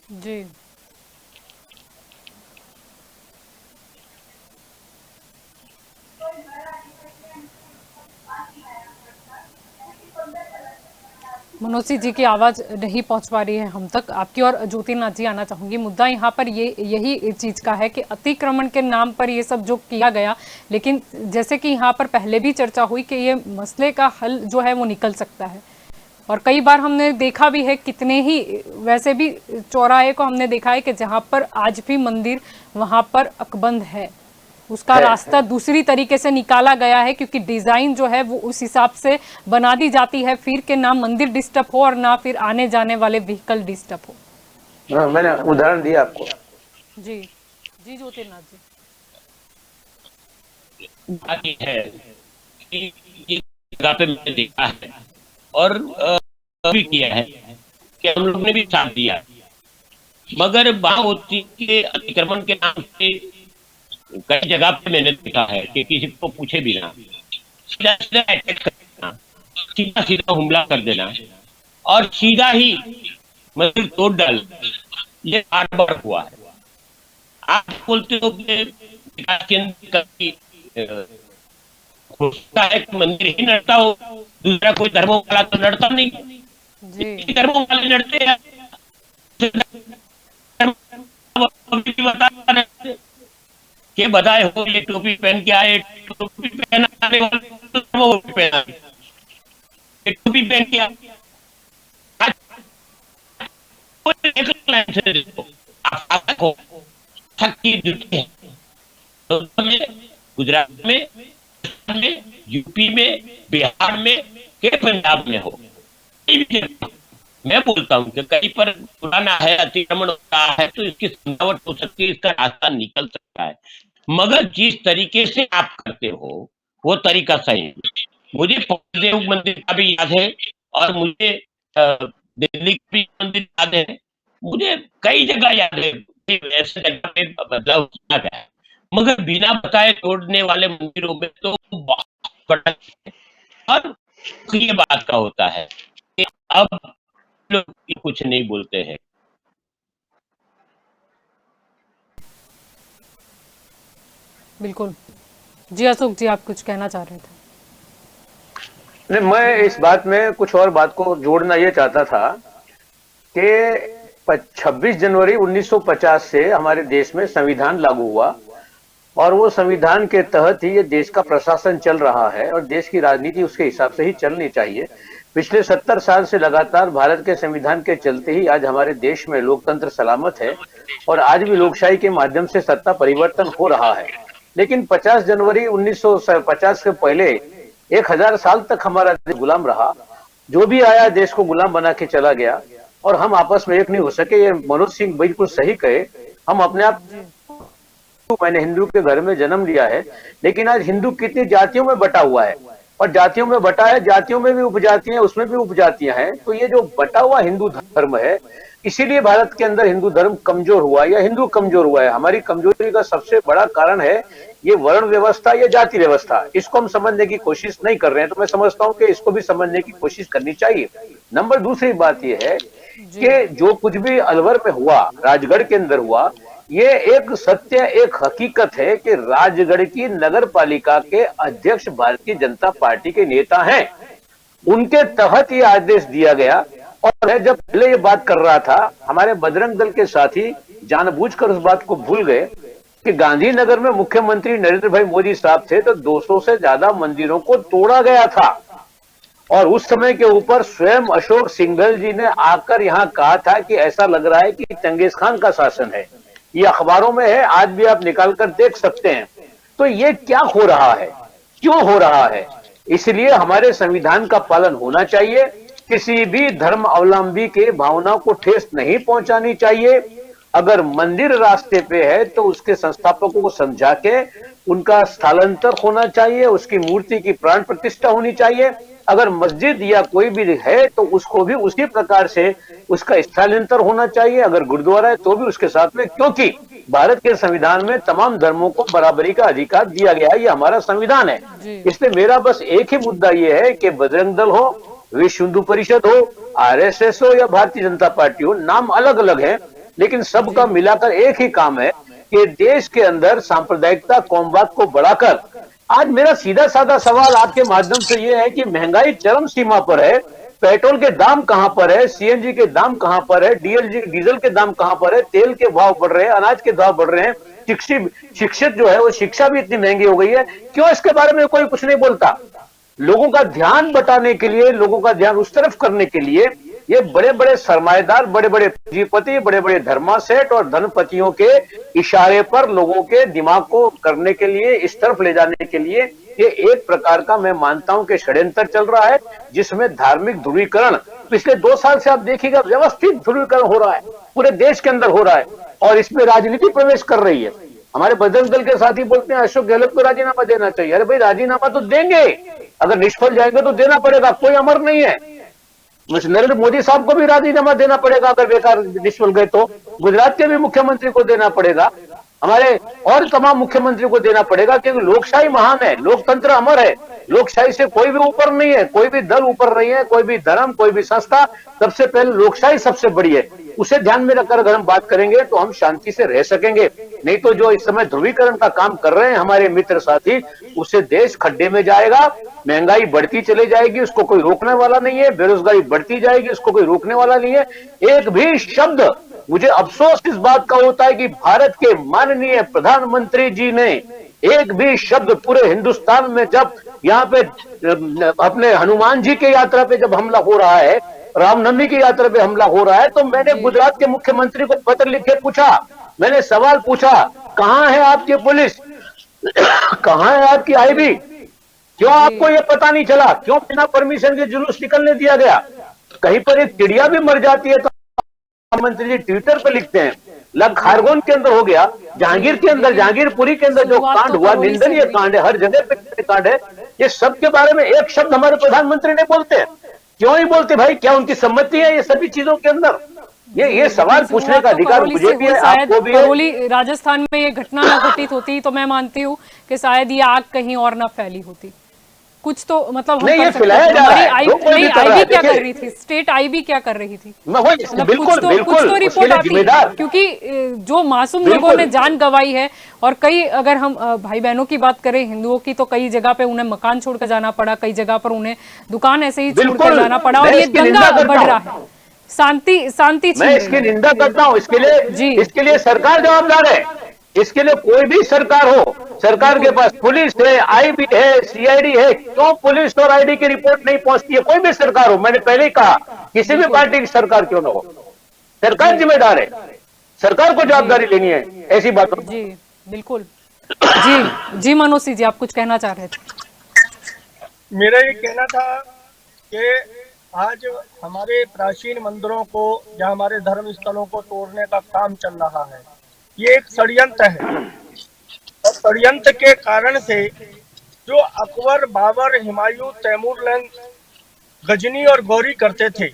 जी। मनोज जी की आवाज नहीं पहुंच पा रही है हम तक। आपकी और ज्योतिर्नाथ जी आना चाहूंगी। मुद्दा यहाँ पर यही चीज का है कि अतिक्रमण के नाम पर ये सब जो किया गया, लेकिन जैसे कि यहाँ पर पहले भी चर्चा हुई कि ये मसले का हल जो है वो निकल सकता है। और कई बार हमने देखा भी है, कितने ही वैसे भी चौराहे को हमने देखा है कि जहाँ पर आज भी मंदिर वहाँ पर अकबंद है, उसका रास्ता दूसरी तरीके से निकाला गया है, क्योंकि डिजाइन जो है वो उस हिसाब से बना दी जाती है फिर के ना मंदिर डिस्टर्ब हो और ना फिर आने जाने वाले व्हीकल डिस्टर्ब हो। मैंने उदाहरण दिया आपको। जी जी ज्योतिर्नाथ जी। बाकी है कि ये जगह पे मैंने देखा है और भी किया है कि हम लोग ने भी साथ दिया, मगर बात होती है कि अतिक्रमण के नाम से कई जगह पे मैंने देखा है कि किसी को पूछे बिना सीधा सीधा अटैक कर देना, सीधा सीधा हमला कर देना और सीधा ही मंदिर तोड़ डाल, ये बार बार हुआ है। आप बोलते हो कि विकास केंद्र कभी होता है कि मंदिर ही लड़ता हो, दूसरा कोई धर्मों वाला तो लड़ता नहीं, जी धर्मों वाले लड़ते हैं। के बधाई हो, ये टोपी पहन के आए, टोपी पहनाने वाले वो पहना, ये टोपी पहन के आए, एक लाइन से देखो आप हो शक्ति जुटी है, गुजरात में, यूपी में, बिहार में, के पंजाब में हो, मैं बोलता हूँ कि कहीं पर पुराना है, अतिक्रमण होता है तो इसकी समझावट हो सकती है, इसका रास्ता निकल सकता है, मगर जिस तरीके से आप करते हो वो तरीका सही है। मुझे देव मंदिर का भी याद है और मुझे दिल्ली का भी मंदिर याद है, मुझे कई जगह याद है ऐसे जगह पे बदलाव किया गया है, मगर बिना बताए तोड़ने वाले मंदिरों में तो बहुत बड़ा और ये बात का होता है कि अब लोग कुछ नहीं बोलते हैं। बिल्कुल। जी अशोक जी, आप कुछ कहना चाह रहे थे? नहीं, मैं इस बात में कुछ और बात को जोड़ना ये चाहता था कि 26 जनवरी 1950 से हमारे देश में संविधान लागू हुआ और वो संविधान के तहत ही ये देश का प्रशासन चल रहा है और देश की राजनीति उसके हिसाब से ही चलनी चाहिए। पिछले 70 साल से लगातार भारत के संविधान के चलते ही आज हमारे देश में लोकतंत्र सलामत है और आज भी लोकशाही के माध्यम से सत्ता परिवर्तन हो रहा है। लेकिन 50 जनवरी 1950 के पहले 1000 साल तक हमारा देश गुलाम रहा, जो भी आया देश को गुलाम बना के चला गया और हम आपस में एक नहीं हो सके। ये मनोज सिंह बिल्कुल सही कहे, हम अपने आप, मैंने हिंदू के घर में जन्म लिया है, लेकिन आज हिंदू कितनी जातियों में बटा हुआ है और जातियों में बटा है, जातियों में भी उपजातियां, उसमें भी उपजातियां हैं। तो ये जो बटा हुआ हिंदू धर्म है, इसीलिए भारत के अंदर हिंदू धर्म कमजोर हुआ या हिंदू कमजोर हुआ है। हमारी कमजोरी का सबसे बड़ा कारण है ये वर्ण व्यवस्था या जाति व्यवस्था। इसको हम समझने की कोशिश नहीं कर रहे हैं, तो मैं समझता हूं कि इसको भी समझने की कोशिश करनी चाहिए। नंबर दूसरी बात यह है कि जो कुछ भी अलवर में हुआ, राजगढ़ के अंदर हुआ, ये एक सत्य, एक हकीकत है कि राजगढ़ की नगर पालिका के अध्यक्ष भारतीय जनता पार्टी के नेता हैं, उनके तहत ये आदेश दिया गया। और मैं जब पहले ये बात कर रहा था, हमारे बजरंग दल के साथी जानबूझकर उस बात को भूल गए कि गांधीनगर में मुख्यमंत्री नरेंद्र भाई मोदी साहब थे तो 200 से ज्यादा मंदिरों को तोड़ा गया था और उस समय के ऊपर स्वयं अशोक सिंघल जी ने आकर यहां कहा था कि ऐसा लग रहा है कि चंगेज खान का शासन है। ये अखबारों में है, आज भी आप निकाल कर देख सकते हैं। तो ये क्या हो रहा है, क्यों हो रहा है? इसलिए हमारे संविधान का पालन होना चाहिए, किसी भी धर्म अवलंबी के भावनाओं को ठेस नहीं पहुंचानी चाहिए। अगर मंदिर रास्ते पे है तो उसके संस्थापकों को समझा के उनका स्थलांतर होना चाहिए, उसकी मूर्ति की प्राण प्रतिष्ठा होनी चाहिए। अगर मस्जिद या कोई भी है तो उसको भी उसी प्रकार से उसका स्थलांतर होना चाहिए। अगर गुरुद्वारा है तो भी उसके साथ में, क्योंकि भारत के संविधान में तमाम धर्मों को बराबरी का अधिकार दिया गया है, ये हमारा संविधान है। इसलिए मेरा बस एक ही मुद्दा ये है कि बजरंग दल हो, विश्व हिंदू परिषद हो, आरएसएस हो या भारतीय जनता पार्टी हो, नाम अलग अलग है लेकिन सबका मिलाकर एक ही काम है कि देश के अंदर सांप्रदायिकता, कौमवाद को बढ़ाकर, आज मेरा सीधा साधा सवाल आपके माध्यम से यह है कि महंगाई चरम सीमा पर है, पेट्रोल के दाम कहां पर है, सीएनजी के दाम कहां पर है, डीजल के दाम कहां पर है, तेल के भाव बढ़ रहे हैं, अनाज के भाव बढ़ रहे हैं, शिक्षित जो है वो शिक्षा भी इतनी महंगी हो गई है। क्यों इसके बारे में कोई कुछ नहीं बोलता? लोगों का ध्यान बटाने के लिए, लोगों का ध्यान उस तरफ करने के लिए ये बड़े बड़े सरमाएदार, बड़े बड़े पूंजीपति, बड़े बड़े धर्मासेठ और धनपतियों के इशारे पर लोगों के दिमाग को करने के लिए, इस तरफ ले जाने के लिए ये एक प्रकार का, मैं मानता हूं कि षड्यंत्र चल रहा है, जिसमें धार्मिक ध्रुवीकरण पिछले 2 साल से आप देखिएगा व्यवस्थित ध्रुवीकरण हो रहा है, पूरे देश के अंदर हो रहा है और इसमें राजनीति प्रवेश कर रही है। हमारे बजरंग दल के साथी बोलते हैं अशोक गहलोत को राजीनामा देना चाहिए। अरे भाई राजीनामा तो देंगे, अगर निष्फल जाएंगे तो देना पड़ेगा, कोई अमर नहीं है। नरेंद्र मोदी साहब को भी राजीनामा देना पड़ेगा अगर बेकार निष्फल गए तो, गुजरात के भी मुख्यमंत्री को देना पड़ेगा, हमारे और तमाम मुख्यमंत्री को देना पड़ेगा, क्योंकि लोकशाही महान है, लोकतंत्र अमर है, लोकशाही से कोई भी ऊपर नहीं है, कोई भी दल ऊपर नहीं है, कोई भी धर्म, कोई भी संस्था, सबसे पहले लोकशाही सबसे बड़ी है। उसे ध्यान में रखकर अगर हम बात करेंगे तो हम शांति से रह सकेंगे। नहीं तो जो इस समय ध्रुवीकरण का काम कर रहे हैं हमारे मित्र साथी, उससे देश खड्डे में जाएगा, महंगाई बढ़ती चली जाएगी, उसको कोई रोकने वाला नहीं है, बेरोजगारी बढ़ती जाएगी, उसको कोई रोकने वाला नहीं है। एक भी शब्द, मुझे अफसोस इस बात का होता है कि भारत के माननीय प्रधानमंत्री जी ने एक भी शब्द पूरे हिंदुस्तान में, जब यहाँ पे अपने हनुमान जी के यात्रा पे जब हमला हो रहा है, रामनवमी की यात्रा पे हमला हो रहा है, तो मैंने गुजरात के मुख्यमंत्री को पत्र लिख के पूछा, मैंने सवाल पूछा, कहां है आपकी पुलिस, कहां है आपकी आईबी, क्यों आपको ये पता नहीं चला, क्यों बिना परमिशन के जुलूस निकलने दिया गया? कहीं पर एक चिड़िया भी मर जाती है तो प्रधानमंत्री जी ट्विटर पर लिखते हैं। लग खारगोन के अंदर हो गया, जहांगीर के अंदर, जहांगीरपुरी के अंदर जो कांड हुआ, निंदनीय कांड है, हर जगह पे कांड है, ये सब के बारे में एक शब्द हमारे प्रधानमंत्री ने बोलते हैं, क्यों नहीं बोलते भाई? क्या उनकी सम्मति है ये सभी चीजों के अंदर? ये सवाल पूछने का अधिकार मुझे भी है, आपको भी है। करौली राजस्थान में ये घटना न घटित होती तो मैं मानती हूँ कि शायद ये आग कहीं और न फैली होती। कुछ तो मतलब हम नहीं, कर ये सकते फैलाया हैं। जा रहा है, हमारी जो कोई भी कर रहा है, आईबी क्या देखिए। कर रही थी, स्टेट आईबी क्या कर रही थी? बिल्कुल कुछ तो बिल्कुल रिपोर्ट आती है, जिम्मेदार, क्योंकि जो मासूम लोगों ने जान गंवाई है, और कई, अगर हम भाई बहनों की बात करें हिंदुओं की, तो कई जगह पे उन्हें मकान छोड़कर जाना पड़ा, कई जगह पर उन्हें दुकान ऐसे ही छोड़कर जाना पड़ा, और ये दंगा बढ़ रहा है, शांति मैं इसकी निंदा करता हूँ। इसके लिए सरकार जवाबदार है, इसके लिए कोई भी सरकार हो, सरकार के पास पुलिस है, आईबी है, सीआईडी है, क्यों पुलिस और आईडी की रिपोर्ट नहीं पहुंचती है? कोई भी सरकार हो, मैंने पहले ही कहा, किसी भी पार्टी की सरकार क्यों ना हो, सरकार जिम्मेदार है, सरकार को जवाबदारी लेनी है ऐसी बातों। जी बिल्कुल। जी मनोज सिंह जी, आप कुछ कहना चाह रहे थे? मेरा ये कहना था कि आज हमारे प्राचीन मंदिरों को या हमारे धर्म स्थलों को तोड़ने का काम चल रहा है, ये एक षड्यंत्र है, और षड्यंत्र के कारण से जो अकबर, बाबर, हुमायूं, तैमूर लंग, गजनी और गौरी करते थे,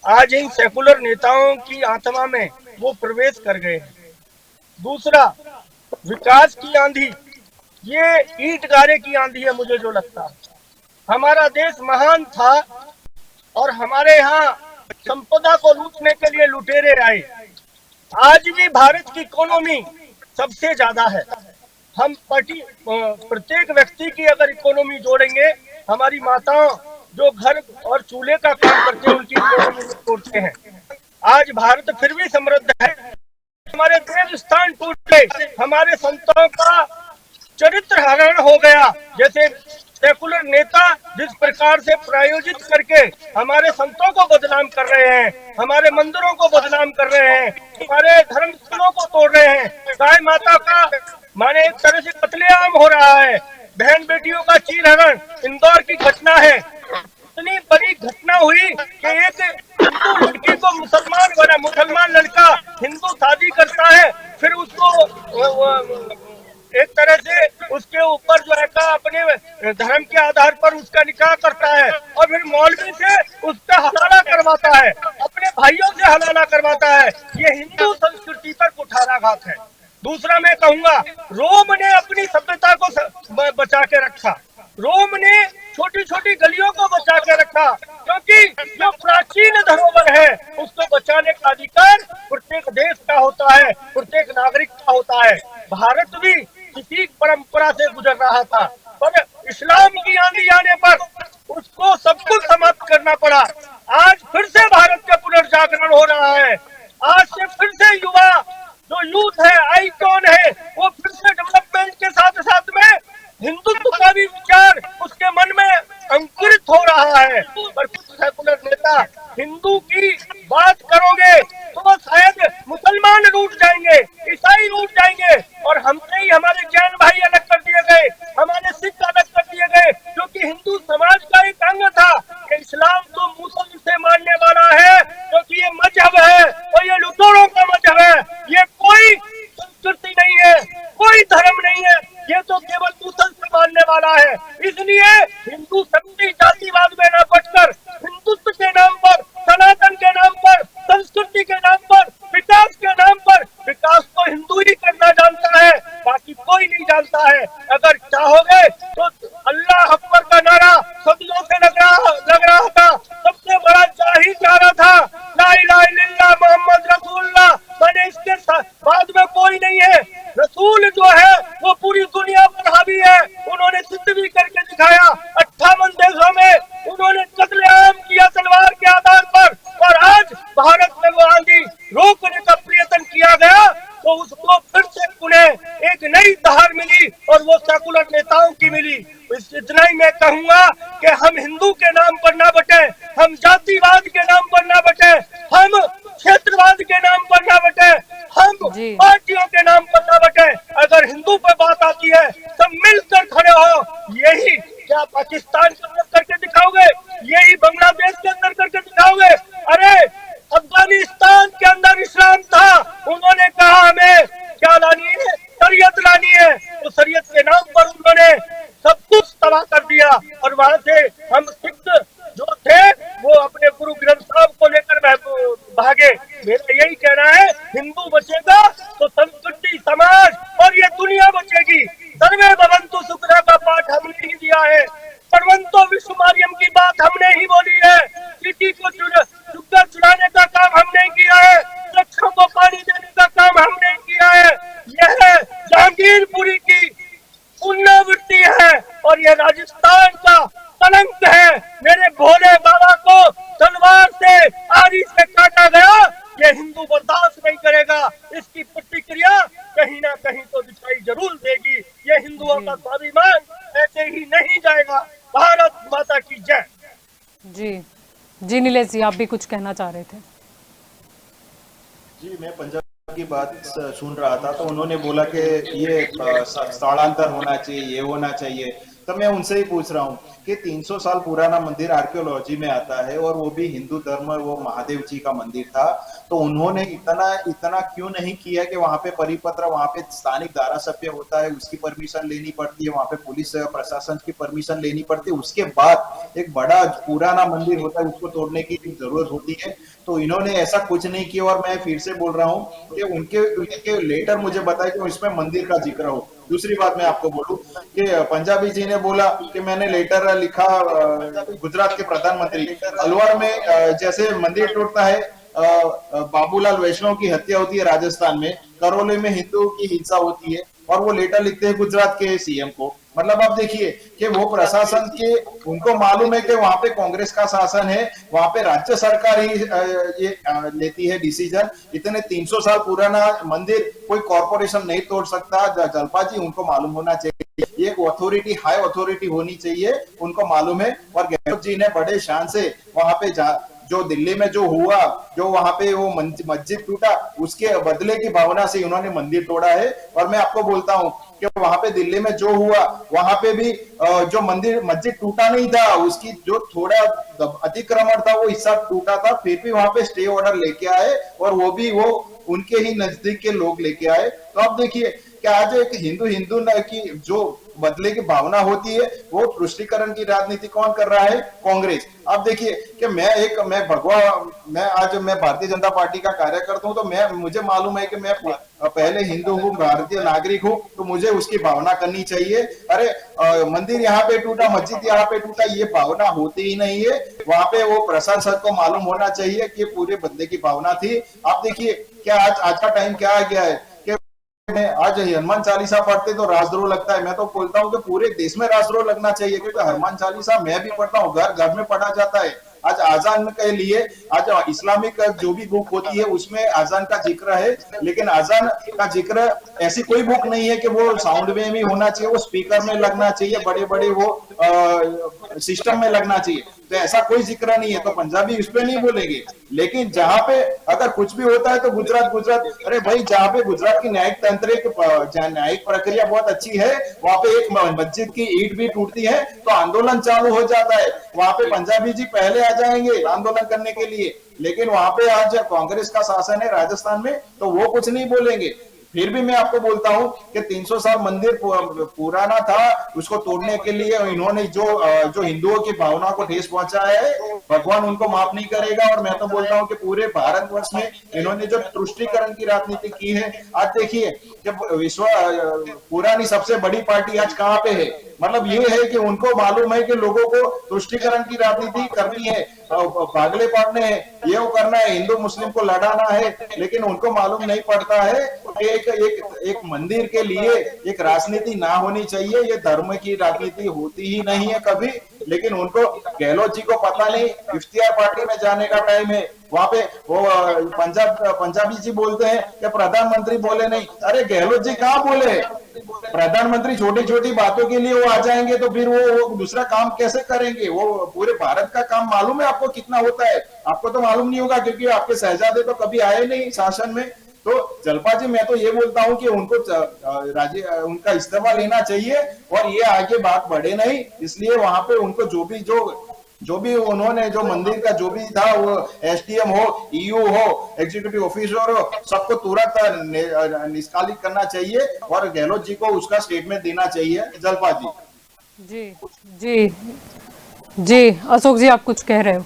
आज इन सेकुलर नेताओं की आत्मा में वो प्रवेश कर गए हैं। दूसरा, विकास की आंधी, ये ईंट गारे की आंधी है। मुझे जो लगता है हमारा देश महान था और हमारे यहाँ संपदा को लूटने के लिए लुटेरे आए। आज भी भारत की इकोनॉमी सबसे ज्यादा है। हम प्रत्येक व्यक्ति की अगर इकोनॉमी जोड़ेंगे, हमारी माताओं जो घर और चूल्हे का काम करते हैं उनकी इकोनॉमी जोड़ते हैं। आज भारत फिर भी समृद्ध है। हमारे देव स्थान टूट गए, हमारे संतों का चरित्र हरण हो गया। जैसे सेकुलर नेता जिस प्रकार से प्रायोजित करके हमारे संतों को बदनाम कर रहे हैं, हमारे मंदिरों को बदनाम कर रहे हैं, हमारे धर्म स्थलों को तोड़ रहे हैं, गाय माता का माने एक तरह से कत्लेआम हो रहा है, बहन बेटियों का चीरहरण इंदौर की घटना है। इतनी बड़ी घटना हुई कि एक हिंदू लड़की को मुसलमान लड़का हिंदू शादी करता है, फिर उसको एक तरह से उसके ऊपर जो है का अपने धर्म के आधार पर उसका निकाह करता है, और फिर मौलवी से उसका हलाला करवाता है, अपने भाइयों से हलाला करवाता है। ये हिंदू संस्कृति पर कुठाराघात है। दूसरा मैं कहूंगा, रोम ने अपनी सभ्यता को बचा के रखा, रोम ने छोटी छोटी गलियों को बचा के रखा, क्योंकि जो प्राचीन धरोहर है उसको बचाने का अधिकार प्रत्येक देश का होता है, प्रत्येक नागरिक का होता है। भारत भी इसी परंपरा से गुजर रहा था, पर इस्लाम की आंधी आने पर उसको सब कुछ समाप्त करना पड़ा। आज फिर से भारत का पुनर्जागरण हो रहा है। आज से फिर से युवा जो यूथ है, आइकॉन है, वो फिर से डेवलपमेंट के साथ साथ में हिंदुत्व का भी विचार उसके मन में अंकुरित हो रहा है। पर कुछ सेकुलर नेता हिंदू की बात करोगे तो शायद मुसलमान रूठ जाएंगे, ईसाई रूठ जाएंगे, और हमसे ही हमारे जैन भाई अलग कर दिए गए, हमारे सिख अलग कर दिए गए, क्योंकि हिंदू समाज का एक अंग था कि इस्लाम तो मुसलमान से मानने वाला है, क्योंकि ये मजहब है और ये लुटेरों का मजहब है, ये कोई संस्कृति नहीं है। हम हिंदू के नाम पर ना बटे, हम जातिवाद के नाम पर ना बटे, हम क्षेत्रवाद के नाम पर ना बटे, हम जी। पार्टियों के नाम पर ना बटे। अगर हिंदू पर बात आती है तो मिलकर खड़े हो। यही क्या पाकिस्तान के अंदर करके दिखाओगे? यही बांग्लादेश के अंदर करके दिखाओगे? अरे अफगानिस्तान के अंदर इस्लाम था, उन्होंने कहा हमें क्या लानी है? शरीयत लानी है। तो शरीयत के नाम पर उन्होंने सब कुछ तबाह कर दिया और वहां से हम सिख जो थे वो अपने गुरु ग्रंथ साहब को लेकर भागे। मेरा यही कहना है, हिंदू बचेगा तो संस्कृति, समाज और ये दुनिया बचेगी। सर्वे भवन्तु सुखिनः का पाठ हमने ही दिया है। परवंतो विश्वमार्यम की बात हमने ही बोली है। चीटी को चुग्गा चुराने का काम हमने किया है। वृक्षों को पानी देने का काम हमने किया है। यह जहांगीरपुरी की पुनरावृत्ति है और यह राजस्थान का कलंक है। मेरे भोले बाबा को तलवार से आरी से काटा गया, ये हिंदू बर्दाश्त नहीं करेगा। इसकी प्रतिक्रिया कहीं ना कहीं तो दिखाई जरूर देगी। ये हिंदुओं का स्वाभिमान ऐसे ही नहीं जाएगा। भारत माता की जय। जी जी नीलेश जी, आप भी कुछ कहना चाह रहे थे। जी, मैं पंजाब की बात सुन रहा था तो उन्होंने बोला कि ये स्थानांतर होना चाहिए, ये होना चाहिए। तो मैं उनसे ही पूछ रहा हूँ कि 300 साल पुराना मंदिर आर्कियोलॉजी में आता है और वो भी हिंदू धर्म, वो महादेव जी का मंदिर था, तो उन्होंने इतना क्यों नहीं किया कि वहां पे परिपत्र, वहां पे स्थानिक धारासभ्य होता है, उसकी परमिशन लेनी पड़ती है, वहां पे पुलिस प्रशासन की परमिशन लेनी पड़ती है, उसके बाद एक बड़ा पुराना मंदिर होता है उसको तोड़ने की जरूरत होती है। तो इन्होंने ऐसा कुछ नहीं किया और मैं फिर से बोल रहा हूँ कि उनके लेटर मुझे बताए कि इसमें मंदिर का जिक्र हो। दूसरी बात मैं आपको बोलूं कि पंजाबी जी ने बोला कि मैंने लेटर लिखा गुजरात के प्रधानमंत्री, अलवर में जैसे मंदिर टूटता है, बाबूलाल वैष्णव की हत्या होती है राजस्थान में, करौली में हिंदुओं की हिंसा होती है और वो लेटर लिखते हैं गुजरात के सीएम को। मतलब आप देखिए कि वो प्रशासन के, उनको मालूम है कि वहां पे कांग्रेस का शासन है, वहां पे राज्य सरकार ही ये लेती है डिसीजन। इतने 300 साल पुराना मंदिर कोई कॉर्पोरेशन नहीं तोड़ सकता। जलपा जी, उनको मालूम होना चाहिए, ये अथॉरिटी, हाई अथॉरिटी होनी चाहिए, उनको मालूम है। और गहलोत जी ने बड़े शान से वहां पे जो दिल्ली में जो हुआ, जो वहां पे वो मस्जिद टूटा, उसके बदले की भावना से उन्होंने मंदिर तोड़ा है। और मैं आपको बोलता हूं कि वहां पे दिल्ली में जो हुआ, वहां पे भी जो मस्जिद टूटा नहीं था, उसकी जो थोड़ा अतिक्रमण था वो हिस्सा टूटा था, फिर भी वहां पे स्टे ऑर्डर लेके आए और वो भी वो उनके ही नजदीक के लोग लेके आए। तो आप देखिए कि आज एक हिंदू की जो बदले की भावना होती है, वो तुष्टीकरण की राजनीति कौन कर रहा है? कांग्रेस। अब देखिए कि मैं आज भारतीय जनता पार्टी का कार्यकर्ता हूं, तो मुझे मालूम है कि मैं पहले हिंदू हूँ, भारतीय नागरिक हूँ, तो मुझे उसकी भावना करनी चाहिए। अरे मंदिर यहाँ पे टूटा, मस्जिद यहाँ पे टूटा, ये भावना होती ही नहीं है। वहां पे वो प्रशासन को मालूम होना चाहिए कि पूरे बदले की भावना थी। आप देखिए क्या आज का टाइम क्या आ गया है कि आज हनुमान चालीसा पढ़ते तो राजद्रोह लगता है। मैं तो बोलता हूँ कि पूरे देश में राजद्रोह लगना चाहिए, क्योंकि हनुमान चालीसा मैं भी पढ़ता हूँ, घर घर में पढ़ा जाता है। आज आजान के लिए, आज इस्लामिक जो भी बुक होती है उसमें आजान का जिक्र है, लेकिन आजान का जिक्र ऐसी कोई बुक नहीं है कि वो साउंड में भी होना चाहिए, वो स्पीकर में लगना चाहिए, बड़े बड़े वो सिस्टम में लगना चाहिए। तो ऐसा कोई जिक्र नहीं है, तो पंजाबी इस पे नहीं बोलेंगे। लेकिन जहां पे अगर कुछ भी होता है तो गुजरात, अरे भाई जहां पे गुजरात की न्यायिक प्रक्रिया बहुत अच्छी है, वहां पे एक मस्जिद की ईंट भी टूटती है तो आंदोलन चालू हो जाता है। वहां पे पंजाबी जी पहले आ जाएंगे आंदोलन करने के लिए, लेकिन वहां पे आज कांग्रेस का शासन है राजस्थान में, तो वो कुछ नहीं बोलेंगे। फिर भी मैं आपको बोलता हूं कि 300 साल मंदिर पुराना था, उसको तोड़ने के लिए इन्होंने जो हिंदुओं की भावना को ठेस पहुंचाया है, भगवान उनको माफ नहीं करेगा। और मैं तो बोलता हूं कि पूरे भारतवर्ष में इन्होंने जो तुष्टीकरण की राजनीति की है, आज देखिए जब विश्व पुरानी सबसे बड़ी पार्टी आज कहां पे है, मतलब ये है कि उनको मालूम है कि लोगों को तुष्टीकरण की राजनीति करनी है, भागले पड़ने हैं, ये वो करना है, हिंदू मुस्लिम को लड़ाना है, लेकिन उनको मालूम नहीं पड़ता है कि एक मंदिर के लिए एक राजनीति ना होनी चाहिए। ये धर्म की राजनीति होती ही नहीं है कभी, लेकिन उनको गहलोत जी को पता नहीं इफ्तियार पार्टी में जाने का टाइम है। वहां पे वो पंजाबी जी बोलते हैं कि प्रधानमंत्री बोले नहीं। अरे गहलोत जी कहाँ बोले? प्रधानमंत्री छोटी छोटी बातों के लिए वो आ जाएंगे तो फिर वो दूसरा काम कैसे करेंगे? वो पूरे भारत का काम मालूम है आपको कितना होता है? आपको तो मालूम नहीं होगा क्योंकि आपके शहजादे तो कभी आए नहीं शासन में। तो जलपा जी मैं तो ये बोलता हूं कि उनको उनका इस्तीफा लेना चाहिए और ये आगे बात बढ़े नहीं। इसलिए वहां पे उनको जो भी उन्होंने जो मंदिर का जो भी था वो एसडीएम हो, ईयू हो, एग्जीक्यूटिव ऑफिसर हो, सबको तुरंत निष्कासित करना चाहिए और गहलोत जी को उसका स्टेटमेंट देना चाहिए। जलपा जी जी जी जी अशोक जी आप कुछ कह रहे हो?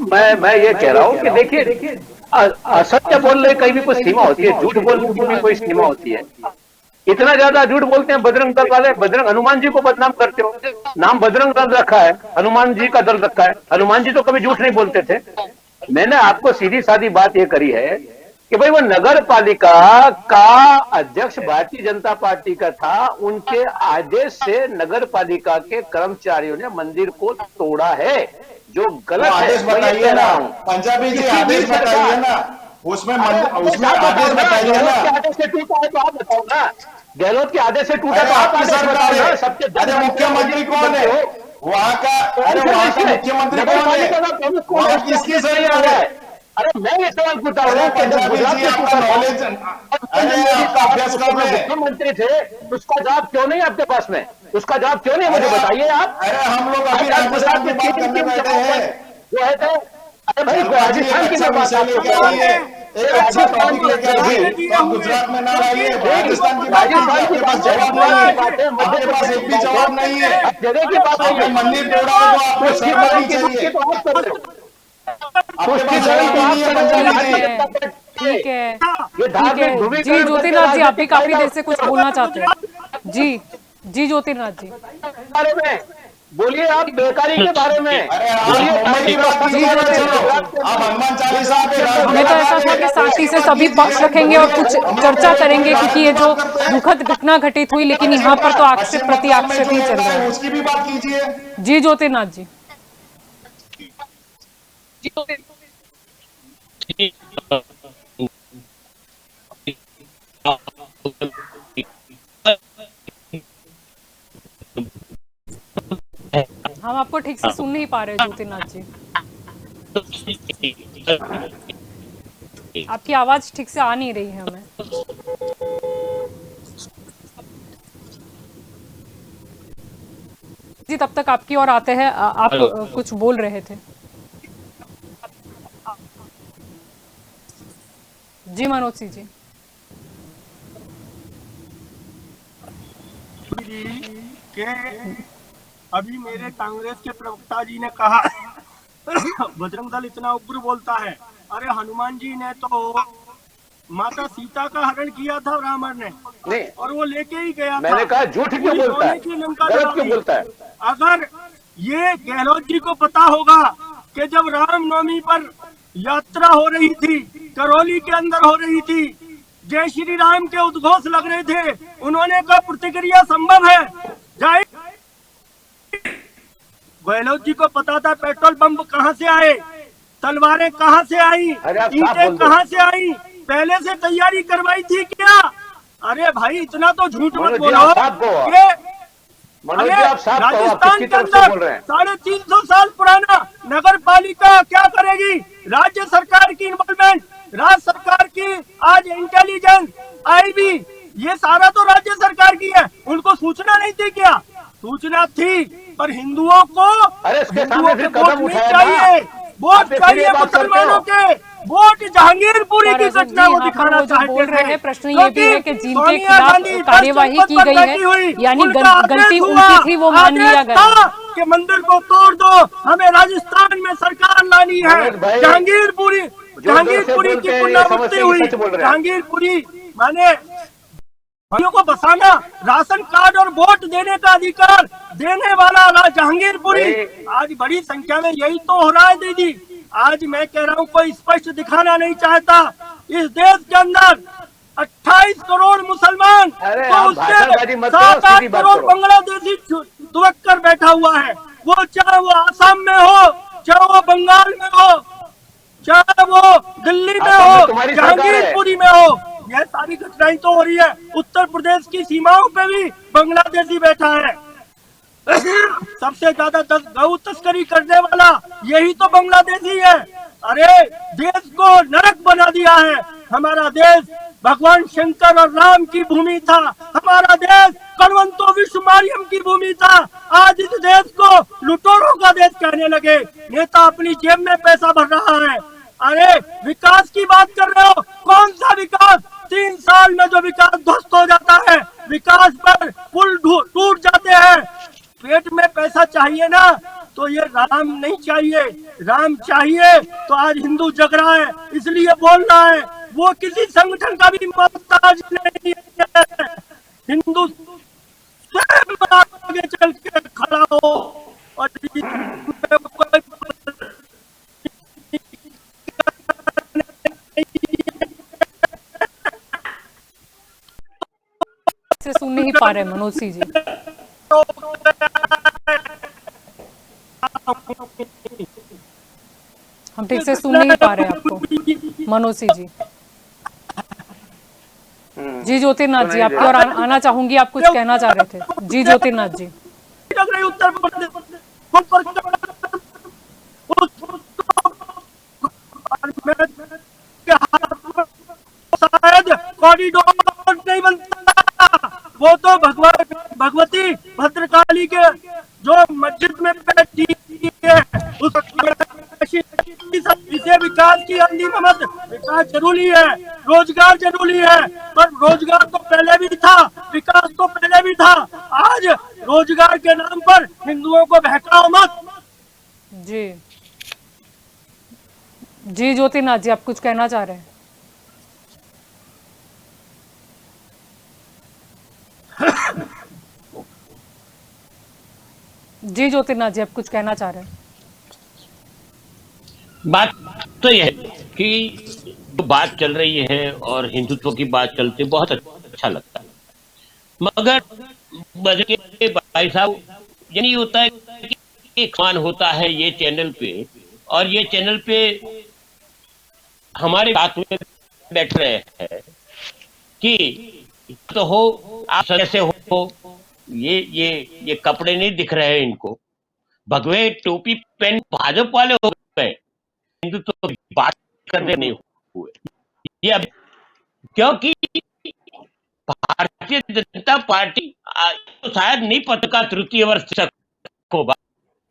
मैं ये कह रहा हूँ कि देखिए असत्य बोलने की भी कोई सीमा होती है, झूठ बोलने की भी कोई सीमा होती है। इतना ज्यादा झूठ बोलते हैं बजरंग दल वाले, बजरंग हनुमान जी को बदनाम करते हो। नाम बजरंग दल रखा है, हनुमान जी का दल रखा है। हनुमान जी तो कभी झूठ नहीं बोलते थे। मैंने आपको सीधी सादी बात ये करी है कि भाई वो नगर पालिका का अध्यक्ष भारतीय जनता पार्टी का था, उनके आदेश से नगर पालिका के कर्मचारियों ने मंदिर को तोड़ा है, जो गलत आदेश है। बताइए ना पंजाबी जी, आदेश बताइए ना, उसमें आदेश बताइए ना। आदेश से टूटा है तो आप बताओ ना, गहलोत के आदेश से टूटा अरे तो आप आपकी आदेश सरकार बताओ है। ना। सबके अरे मुख्यमंत्री कौन है वहाँ का? अरे वहाँ का मुख्यमंत्री कौन है? वहाँ किसकी सरकार है? अरे मैं ये सवाल पूछा अरे हूँ कि जब पंजाबी गुजरात जी में आपका टूटा था, नॉलेज, अरे आपका अभ्यास कम है। मुख्यमंत्री थे, उसका जवाब क्यों नहीं आपके पास में? उसका जवाब क्यों नहीं मुझे बताइए आप। अरे हम लोग अभी राजस्थान की बात करने बैठे हैं। जो है तो अरे भाई राजस्थान की अच्छा बात विषय लेके आइए, एक अच्छा टॉपिक लेके आइए। तो गुजरात में ना आइए, राजस्थान की बात कीजिए। आपके पास जवाब नहीं है, आपके पास एक भी जवाब नहीं है। जगह की बात आपने मंदिर तोड़ा है तो आपको शर्म चाहिए। आपके पास जवाब ही नहीं है पंजाबी जी। ठीक है ठीक है। जी ज्योतिर्नाथ जी आप भी काफी देर से कुछ बोलना चाहते हैं। जी ज्योतिर्नाथ जी बारे में बोलिए, आप बेकारी के बारे में। अरे आप की बात कीजिए ना, चलो आप हनुमान चालीसा पे हमें तो ऐसा था कि शांति से सभी पक्ष रखेंगे और कुछ चर्चा करेंगे, क्योंकि ये जो दुखद घटना घटित हुई, लेकिन यहाँ पर तो आक्षेप प्रति आक्षेप ही चल रहा है। उसकी भी बात कीजिए। जी ज्योतिर्नाथ जी हम आपको ठीक से सुन नहीं पा रहे ज्योतिर्नाथ जी, आपकी आवाज ठीक से आ नहीं रही है हमें। जी तब तक आपकी ओर आते हैं, आप कुछ बोल रहे थे। जी मनोज सिंह जी के अभी मेरे कांग्रेस के प्रवक्ता जी ने कहा बजरंग दल इतना उग्र बोलता है। अरे हनुमान जी ने तो माता सीता का हरण किया था रावण ने, नहीं, और वो लेके ही गया था। मैंने कहा झूठ क्यों बोलता है, गलत क्यों बोलता है? अगर ये गहलोत जी को पता होगा कि जब रामनवमी पर यात्रा हो रही थी, करौली के अंदर हो रही थी, जय श्री राम के उद्घोष लग रहे थे, उन्होंने कहा प्रतिक्रिया संभव है। गहलोत जी को पता था पेट्रोल पंप कहाँ से आए, तलवारें कहाँ से आई, ईंटें कहाँ से आई, पहले से तैयारी करवाई थी क्या? अरे भाई इतना तो झूठ मत बोलो। राजस्थान के अंदर 350 साल पुराना नगर पालिका क्या करेगी? राज्य सरकार की इन्वॉल्वमेंट, राज्य सरकार की आज इंटेलिजेंस, आईबी, ये सारा तो राज्य सरकार की है। उनको सूचना नहीं थी क्या? सूचना थी, पर हिंदुओं को वोट नहीं चाहिए, वोट चाहिए मुसलमानों के। वोट जहांगीरपुरी की घटना को दिखाना बोल रहे हैं। प्रश्न ये भी है कि जिनके खिलाफ कार्यवाही की गई है, यानी गलती उनकी थी, वो मान लिया गया कि मंदिर को तोड़ दो, हमें राजस्थान में सरकार लानी है। जहांगीरपुरी की पुनरावृत्ति हुई। जहांगीरपुरी माने भाइयों को बसाना, राशन कार्ड और वोट देने का अधिकार देने वाला जहांगीरपुरी। आज बड़ी संख्या में यही तो हो रहा है दीदी। आज मैं कह रहा हूँ कोई स्पष्ट दिखाना नहीं चाहता। इस देश के अंदर 28 करोड़ मुसलमान, तो उससे 7-8 करोड़ बांग्लादेशी दुबक कर बैठा हुआ है। वो चाहे वो आसाम में हो, चाहे वो बंगाल में हो, चाहे वो दिल्ली में हो, तुम्हारी सरकार है। जहांगीरपुरी में हो, यह सारी घटनाएं तो हो रही है। उत्तर प्रदेश की सीमाओं पे भी बांग्लादेशी बैठा है। सबसे ज्यादा गऊ तस्करी करने वाला यही तो बांग्लादेशी है। अरे देश को नरक बना दिया है। हमारा देश भगवान शंकर और राम की भूमि था। हमारा देश कलवंतो विश्वमारियम की भूमि था। आज इस देश को लुटेरों का देश कहने लगे। नेता अपनी जेब में पैसा भर रहा है। अरे विकास की बात कर रहे हो, कौन सा विकास? 3 साल में जो विकास ध्वस्त हो जाता है, विकास पर पुल टूट जाते हैं। पेट में पैसा चाहिए ना, तो ये राम नहीं चाहिए। राम चाहिए तो आज हिंदू जग रहा है, इसलिए बोल रहा है। वो किसी संगठन का भी मोहताज नहीं है। हिंदू स्वयं आगे चल के खड़ा हो और से सुन नहीं पा रहे मनोज सिंह जी। हम ठीक से सुन नहीं पा रहे आपको मनोज सिंह जी। जी ज्योतिर्नाथ जी, आपकी ओर आना चाहूंगी, आप कुछ कहना चाह रहे थे। जी ज्योतिर्नाथ जी। उत्तर प्रदेश शायद कॉरिडोर नहीं बनता। वो तो भगवती भद्रकाली के जो मस्जिद में बैठी है, इसे विकास की अंतिम मत। विकास जरूरी है, रोजगार जरूरी है, पर रोजगार तो पहले भी था, विकास तो पहले भी था। आज रोजगार के नाम पर हिंदुओं को बहकाओ मत। जी जी ज्योतिर्नाथ जी, आप कुछ कहना चाह रहे हैं? जी ज्योतिर्नाथ जी, आप कुछ कहना चाह रहे हैं? बात तो यह है कि जो बात चल रही है और हिंदुत्व की बात चलती बहुत अच्छा लगता है, मगर बजट के भाई साहब ये नहीं होता है कि एक मान होता है ये चैनल पे, और ये चैनल पे हमारे साथ में बैठ रहे हैं कि तो हो आप कैसे हो, ये कपड़े नहीं दिख रहे हैं इनको, भगवे टोपी पहन भाजपा वाले हो गए, हिंदुत्व की बात करने नहीं हुए। ये अब क्योंकि भारतीय जनता पार्टी तो शायद नहीं पता का तृतीय वर्ष तक होगा,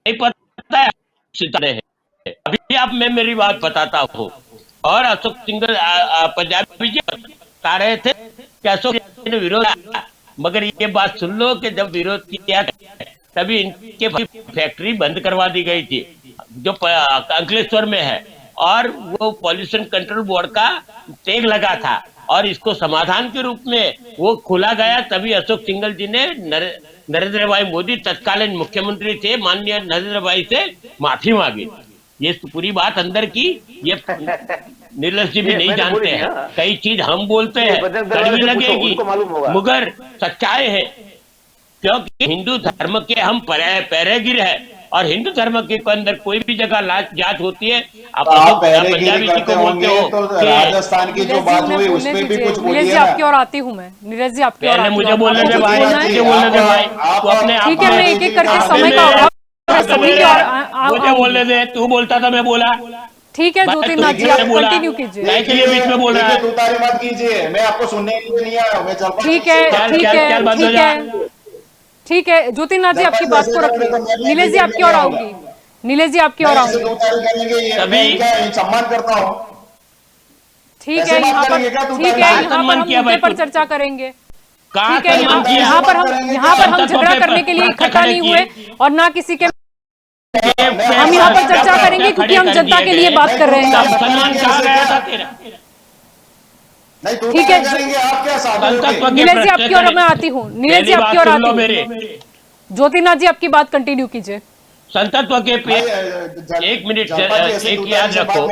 नहीं पता है सितारे हैं। अभी आप मैं मेरी बात बताता हूँ, और अशोक सिंघल पंजाबी जी बता रहे थे कि अशोक ने विरोध, मगर ये बात सुन लो कि जब विरोध किया तभी इनके फैक्ट्री बंद करवा दी गई थी जो अंकलेश्वर में है, और वो पॉल्यूशन कंट्रोल बोर्ड का टैग लगा था, और इसको समाधान के रूप में वो खोला गया। तभी अशोक सिंघल जी ने नरेंद्र भाई मोदी तत्कालीन मुख्यमंत्री थे माननीय नरेंद्र भाई से माफी मांगी। ये पूरी बात अंदर की ये नीरज जी भी नहीं जानते हैं। कई चीज हम बोलते हैं कड़वी लगेगी, मगर सच्चाई है, क्योंकि हिंदू धर्म के हम पैरेगिर है, और हिंदू धर्म के अंदर कोई भी जगह जांच होती है। आप पंजाबी जी को बोलते हो तो राजस्थान की जो बात हुई उसमें भी कुछ बोलिए। नीरज जी आपकी ओर आती हूँ मैं। नीरज जी आपकी ओर मुझे बोलने दे भाई, मुझे बोलने दे भाई, तो अपने ठीक है, मैं एक एक करके समय का अभाव मुझे बोलने दे। तू बोलता था मैं बोला, ठीक है ज्योतिर्नाथ जी, आप कंटिन्यू कीजिए। के लिए बीच में बोल रहा है, तू तारी मत कीजिए, मैं आपको सुनने के लिए नहीं आया हूं, मैं चल पा। ठीक है ठीक है ठीक है ठीक है ज्योतिर्नाथ जी, आपकी बात को रखिए। नीलेश जी आपकी ओर आऊंगी, नीलेश जी आपकी ओर आऊंगी। सम्मान करता हूँ। ठीक है, यहाँ पर हम मुद्दे पर चर्चा करेंगे। ठीक है, यहाँ पर हम झगड़ा करने के लिए इकट्ठा नहीं हुए, और ना किसी के, हम यहाँ पर चर्चा करेंगे क्योंकि हम जनता के लिए बात कर रहे हैं। ठीक है नीलेश जी आपकी ओर मैं आती हूँ। नीलेश जी आपकी ओर आती हूँ। ज्योतिर्नाथ जी आपकी बात कंटिन्यू कीजिए। संतत्व के पे एक मिनट एक याद रखो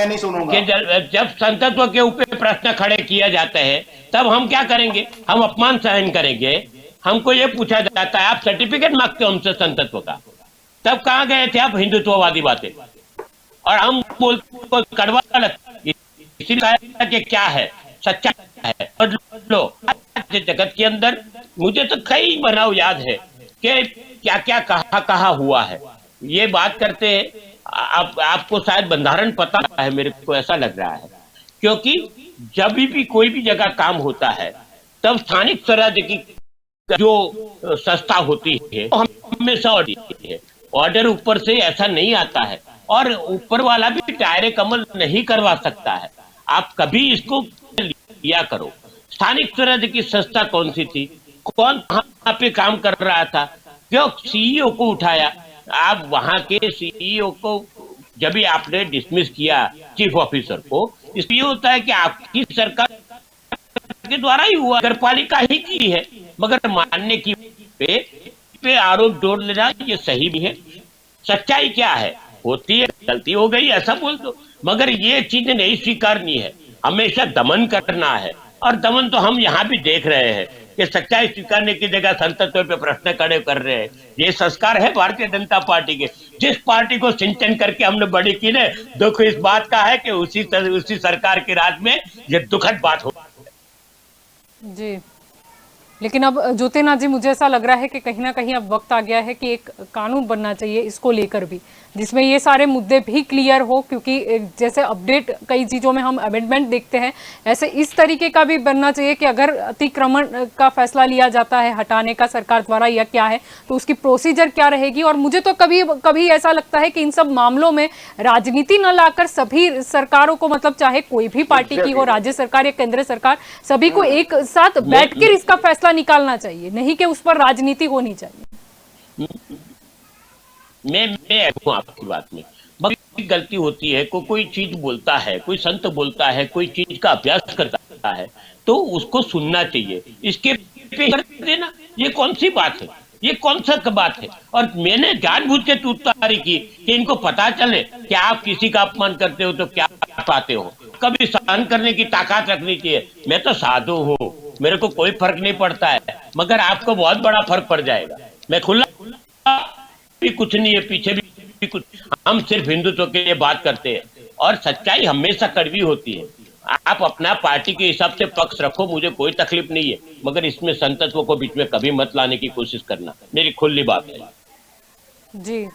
कि जब संतत्व के ऊपर प्रश्न खड़े किया जाता है तब हम क्या करेंगे? हम अपमान सहन करेंगे, हमको ये पूछा जाता है आप सर्टिफिकेट मांगते हो हमसे संतत्व का, तब कहाँ गए थे आप हिंदुत्ववादी बातें? और हम बोलते कड़वा लगता, इसीलिए कि क्या है सच्चा है। और लो जगत के अंदर मुझे तो कई बनाव याद है कि क्या क्या कहा हुआ है। ये बात करते हैं आपको शायद बंधारण पता है, मेरे को ऐसा लग रहा है, क्योंकि जब भी कोई भी जगह काम होता है तब स्थानिक स्वराज्य की जो संस्था होती है वो हमेशा ऑर्डर ऊपर से ऐसा नहीं आता है, और ऊपर वाला भी टायरे कमल नहीं करवा सकता है। आप कभी इसको लिया करो। स्थानिक स्वराज्य की संस्था कौन सी थी, कौन कहाँ पे काम कर रहा था, क्यों सीईओ को उठाया? आप वहां के सीईओ को जब भी आपने डिसमिस किया चीफ ऑफिसर को, इसलिए होता है कि आपकी सरकार के द्वारा ही हुआ, नगर पालिका ही की है, मगर मानने की पे आरोप जोड़ लेना ये सही भी है। सच्चाई क्या है, होती है गलती हो गई ऐसा बोल दो, मगर ये चीज नहीं स्वीकारनी है, हमेशा दमन करना है। और दमन तो हम यहाँ भी देख रहे हैं कि सच्चाई स्वीकारने की जगह संतत्व पे प्रश्न खड़े कर रहे हैं। ये संस्कार है भारतीय जनता पार्टी के। जिस पार्टी को सिंचन करके हमने बड़ी की ने, दुख इस बात का है कि उसी सरकार के राज में ये दुखद बात हो। जी, लेकिन अब ज्योतिनाथ जी, मुझे ऐसा लग रहा है कि कहीं ना कहीं अब वक्त आ गया है कि एक कानून बनना चाहिए इसको लेकर भी, जिसमें ये सारे मुद्दे भी क्लियर हो, क्योंकि जैसे अपडेट कई चीज़ों में हम अमेंडमेंट देखते हैं, ऐसे इस तरीके का भी बनना चाहिए कि अगर अतिक्रमण का फैसला लिया जाता है हटाने का सरकार द्वारा या क्या है, तो उसकी प्रोसीजर क्या रहेगी। और मुझे तो कभी कभी ऐसा लगता है कि इन सब मामलों में राजनीति न लाकर सभी सरकारों को, मतलब चाहे कोई भी पार्टी की हो, राज्य सरकार या केंद्र सरकार, सभी को एक साथ बैठकर इसका फैसला निकालना चाहिए, नहीं कि उस पर राजनीति होनी चाहिए। मैं हूं आपकी बात में, मगर गलती होती है, कोई चीज बोलता है, कोई संत बोलता है, कोई चीज का अभ्यास करता है, तो उसको सुनना चाहिए, इसके पे कर देना ये कौन सी बात है, ये कौन सा बात है। और मैंने जानबूझ के टूटतारी की कि इनको पता चले कि आप किसी का अपमान करते हो तो क्या पाते हो। कभी सहन करने की ताकत रखनी चाहिए। मैं तो साधु हूँ, मेरे को कोई फर्क नहीं पड़ता है, मगर आपको बहुत बड़ा फर्क पड़ जाएगा। मैं खुला भी कुछ नहीं है, पीछे भी कुछ, हम सिर्फ हिंदुत्व के लिए बात करते हैं, और सच्चाई हमेशा कड़वी होती है। आप अपना पार्टी के हिसाब से पक्ष रखो, मुझे कोई तकलीफ नहीं है, मगर इसमें संतत्व को बीच में कभी मत लाने की कोशिश करना, मेरी खुली बात है। जी,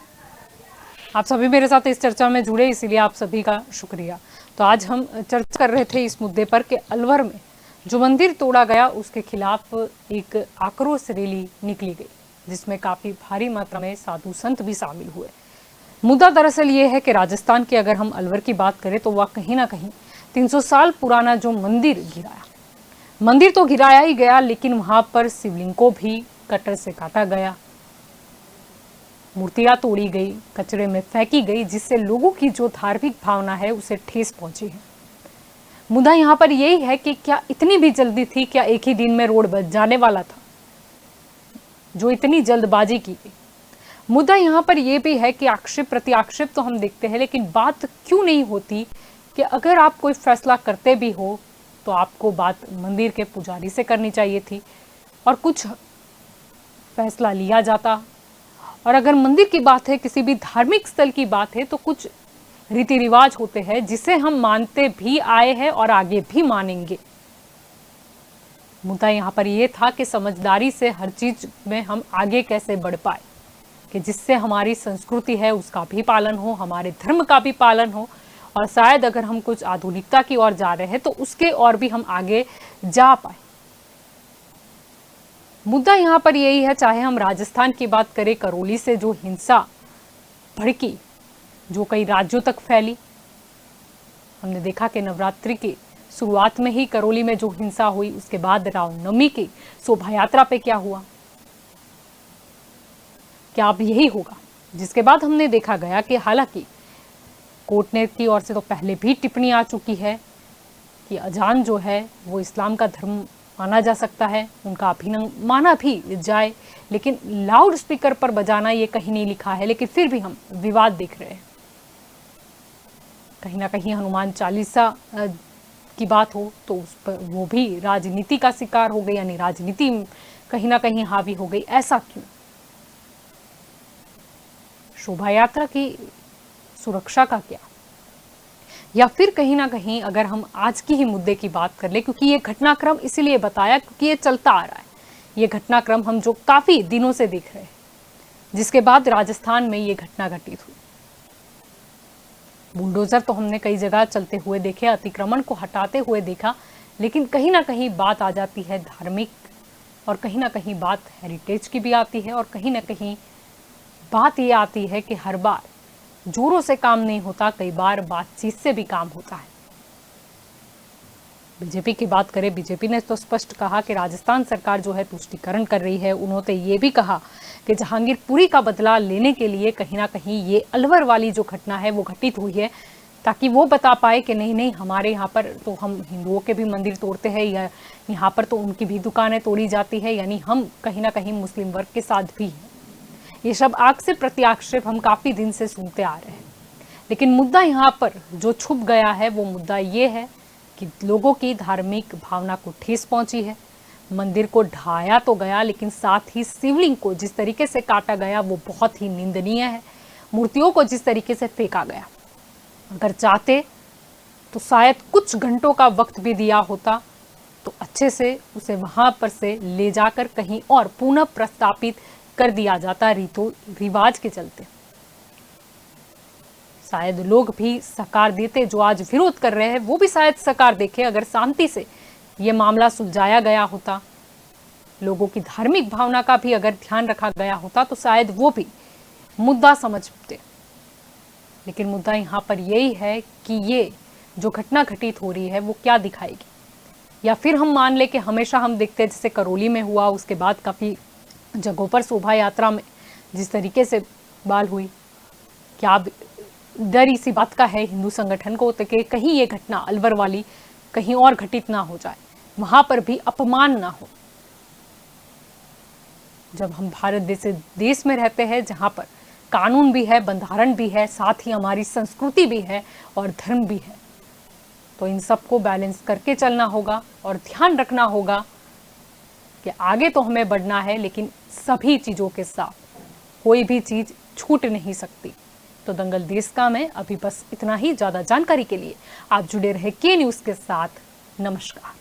आप सभी मेरे साथ इस चर्चा में जुड़े, इसीलिए आप सभी का शुक्रिया। तो आज हम चर्चा कर रहे थे इस मुद्दे पर कि अलवर में जो मंदिर तोड़ा गया उसके खिलाफ एक आक्रोश रैली निकली गई, जिसमें काफी भारी मात्रा में साधु संत भी शामिल हुए। मुद्दा दरअसल ये है कि राजस्थान की अगर हम अलवर की बात करें तो वह कहीं ना कहीं 300 साल पुराना जो मंदिर गिराया, मंदिर तो गिराया ही गया, लेकिन वहां पर शिवलिंग को भी कटर से काटा गया, मूर्तियां तोड़ी गई, कचरे में फेंकी गई, जिससे लोगों की जो धार्मिक भावना है उसे ठेस पहुंची है। मुद्दा यहाँ पर यही है कि क्या इतनी भी जल्दी थी, क्या एक ही दिन में रोड बच जाने वाला था, जो इतनी जल्दबाजी की गई। मुद्दा यहाँ पर यह भी है कि आक्षेप प्रति आक्षेप तो हम देखते हैं, लेकिन बात क्यों नहीं होती कि अगर आप कोई फैसला करते भी हो तो आपको बात मंदिर के पुजारी से करनी चाहिए थी और कुछ फैसला लिया जाता। और अगर मंदिर की बात है, किसी भी धार्मिक स्थल की बात है, तो कुछ रीति रिवाज होते हैं जिसे हम मानते भी आए हैं और आगे भी मानेंगे। मुद्दा यहाँ पर यह था कि समझदारी से हर चीज में हम आगे कैसे बढ़ पाए, कि जिससे हमारी संस्कृति है उसका भी पालन हो, हमारे धर्म का भी पालन हो, और शायद अगर हम कुछ आधुनिकता की ओर जा रहे हैं तो उसके और भी हम आगे जा पाए। मुद्दा यहाँ पर यही है, चाहे हम राजस्थान की बात करें, करौली से जो हिंसा भड़की, जो कई राज्यों तक फैली, हमने देखा कि नवरात्रि की शुरुआत में ही करौली में जो हिंसा हुई, उसके बाद रामनवमी की शोभा यात्रा पे क्या हुआ, क्या अब यही होगा। जिसके बाद हमने देखा गया कि हालांकि कोर्ट ने की ओर से तो पहले भी टिप्पणी आ चुकी है कि अजान जो है वो इस्लाम का धर्म माना जा सकता है, उनका अभिनव माना भी जाए, लेकिन लाउड स्पीकर पर बजाना ये कहीं नहीं लिखा है। लेकिन फिर भी हम विवाद देख रहे हैं, कहीं ना कहीं हनुमान चालीसा की बात हो तो उस पर वो भी राजनीति का शिकार हो गई, यानी राजनीति कहीं ना कहीं हावी हो गई। ऐसा क्यों? शोभा यात्रा की सुरक्षा का क्या? या फिर कहीं ना कहीं अगर हम आज की ही मुद्दे की बात कर ले, क्योंकि ये घटनाक्रम इसीलिए बताया क्योंकि ये चलता आ रहा है, ये घटनाक्रम हम जो काफी दिनों से देख रहे हैं, जिसके बाद राजस्थान में ये घटना घटित हुई। बुलडोजर तो हमने कई जगह चलते हुए देखे, अतिक्रमण को हटाते हुए देखा, लेकिन कहीं ना कहीं बात आ जाती है धार्मिक, और कहीं ना कहीं बात हेरिटेज की भी आती है, और कहीं ना कहीं बात ये आती है कि हर बार जोरों से काम नहीं होता, कई बार बातचीत से भी काम होता है। बीजेपी की बात करें, बीजेपी ने तो स्पष्ट कहा कि राजस्थान सरकार जो है तुष्टीकरण कर रही है। उन्होंने ये भी कहा कि जहांगीरपुरी का बदला लेने के लिए कहीं ना कहीं ये अलवर वाली जो घटना है वो घटित हुई है, ताकि वो बता पाए कि नहीं नहीं, हमारे यहाँ पर तो हम हिंदुओं के भी मंदिर तोड़ते हैं, या यहाँ पर तो उनकी भी दुकानें तोड़ी जाती है, यानी हम कहीं ना कहीं मुस्लिम वर्ग के साथ भी हैं। ये सब आक्षेप प्रत्याक्षेप हम काफी दिन से सुनते आ रहे हैं, लेकिन मुद्दा यहाँ पर जो छुप गया है वो मुद्दा ये है कि लोगों की धार्मिक भावना को ठेस पहुंची है। मंदिर को ढाया तो गया, लेकिन साथ ही शिवलिंग को जिस तरीके से काटा गया वो बहुत ही निंदनीय है। मूर्तियों को जिस तरीके से फेंका गया, अगर चाहते तो शायद कुछ घंटों का वक्त भी दिया होता तो अच्छे से उसे वहां पर से ले जाकर कहीं और पुनः प्रस्तापित कर दिया जाता, रीतो रिवाज के चलते। शायद लोग भी सकार देते, जो आज विरोध कर रहे हैं वो भी शायद सकार देखे। अगर शांति से ये मामला सुलझाया गया होता, लोगों की धार्मिक भावना का भी अगर ध्यान रखा गया होता, तो शायद वो भी मुद्दा समझते। लेकिन मुद्दा यहाँ पर यही है कि ये जो घटना घटित हो रही है वो क्या दिखाएगी। या फिर हम मान ले कि हमेशा हम देखते हैं, जैसे करौली में हुआ, उसके बाद काफ़ी जगहों पर शोभा यात्रा में जिस तरीके से बाल हुई, क्या डर इसी बात का है हिंदू संगठन को कि कहीं ये घटना अलवर वाली कहीं और घटित ना हो जाए, वहां पर भी अपमान ना हो। जब हम भारत जैसे देश में रहते हैं जहां पर कानून भी है, बंधारण भी है, साथ ही हमारी संस्कृति भी है और धर्म भी है, तो इन सबको बैलेंस करके चलना होगा और ध्यान रखना होगा कि आगे तो हमें बढ़ना है, लेकिन सभी चीज़ों के साथ कोई भी चीज़ छूट नहीं सकती। तो दंगल देश का में अभी बस इतना ही। ज़्यादा जानकारी के लिए आप जुड़े रहे के न्यूज़ के साथ। नमस्कार।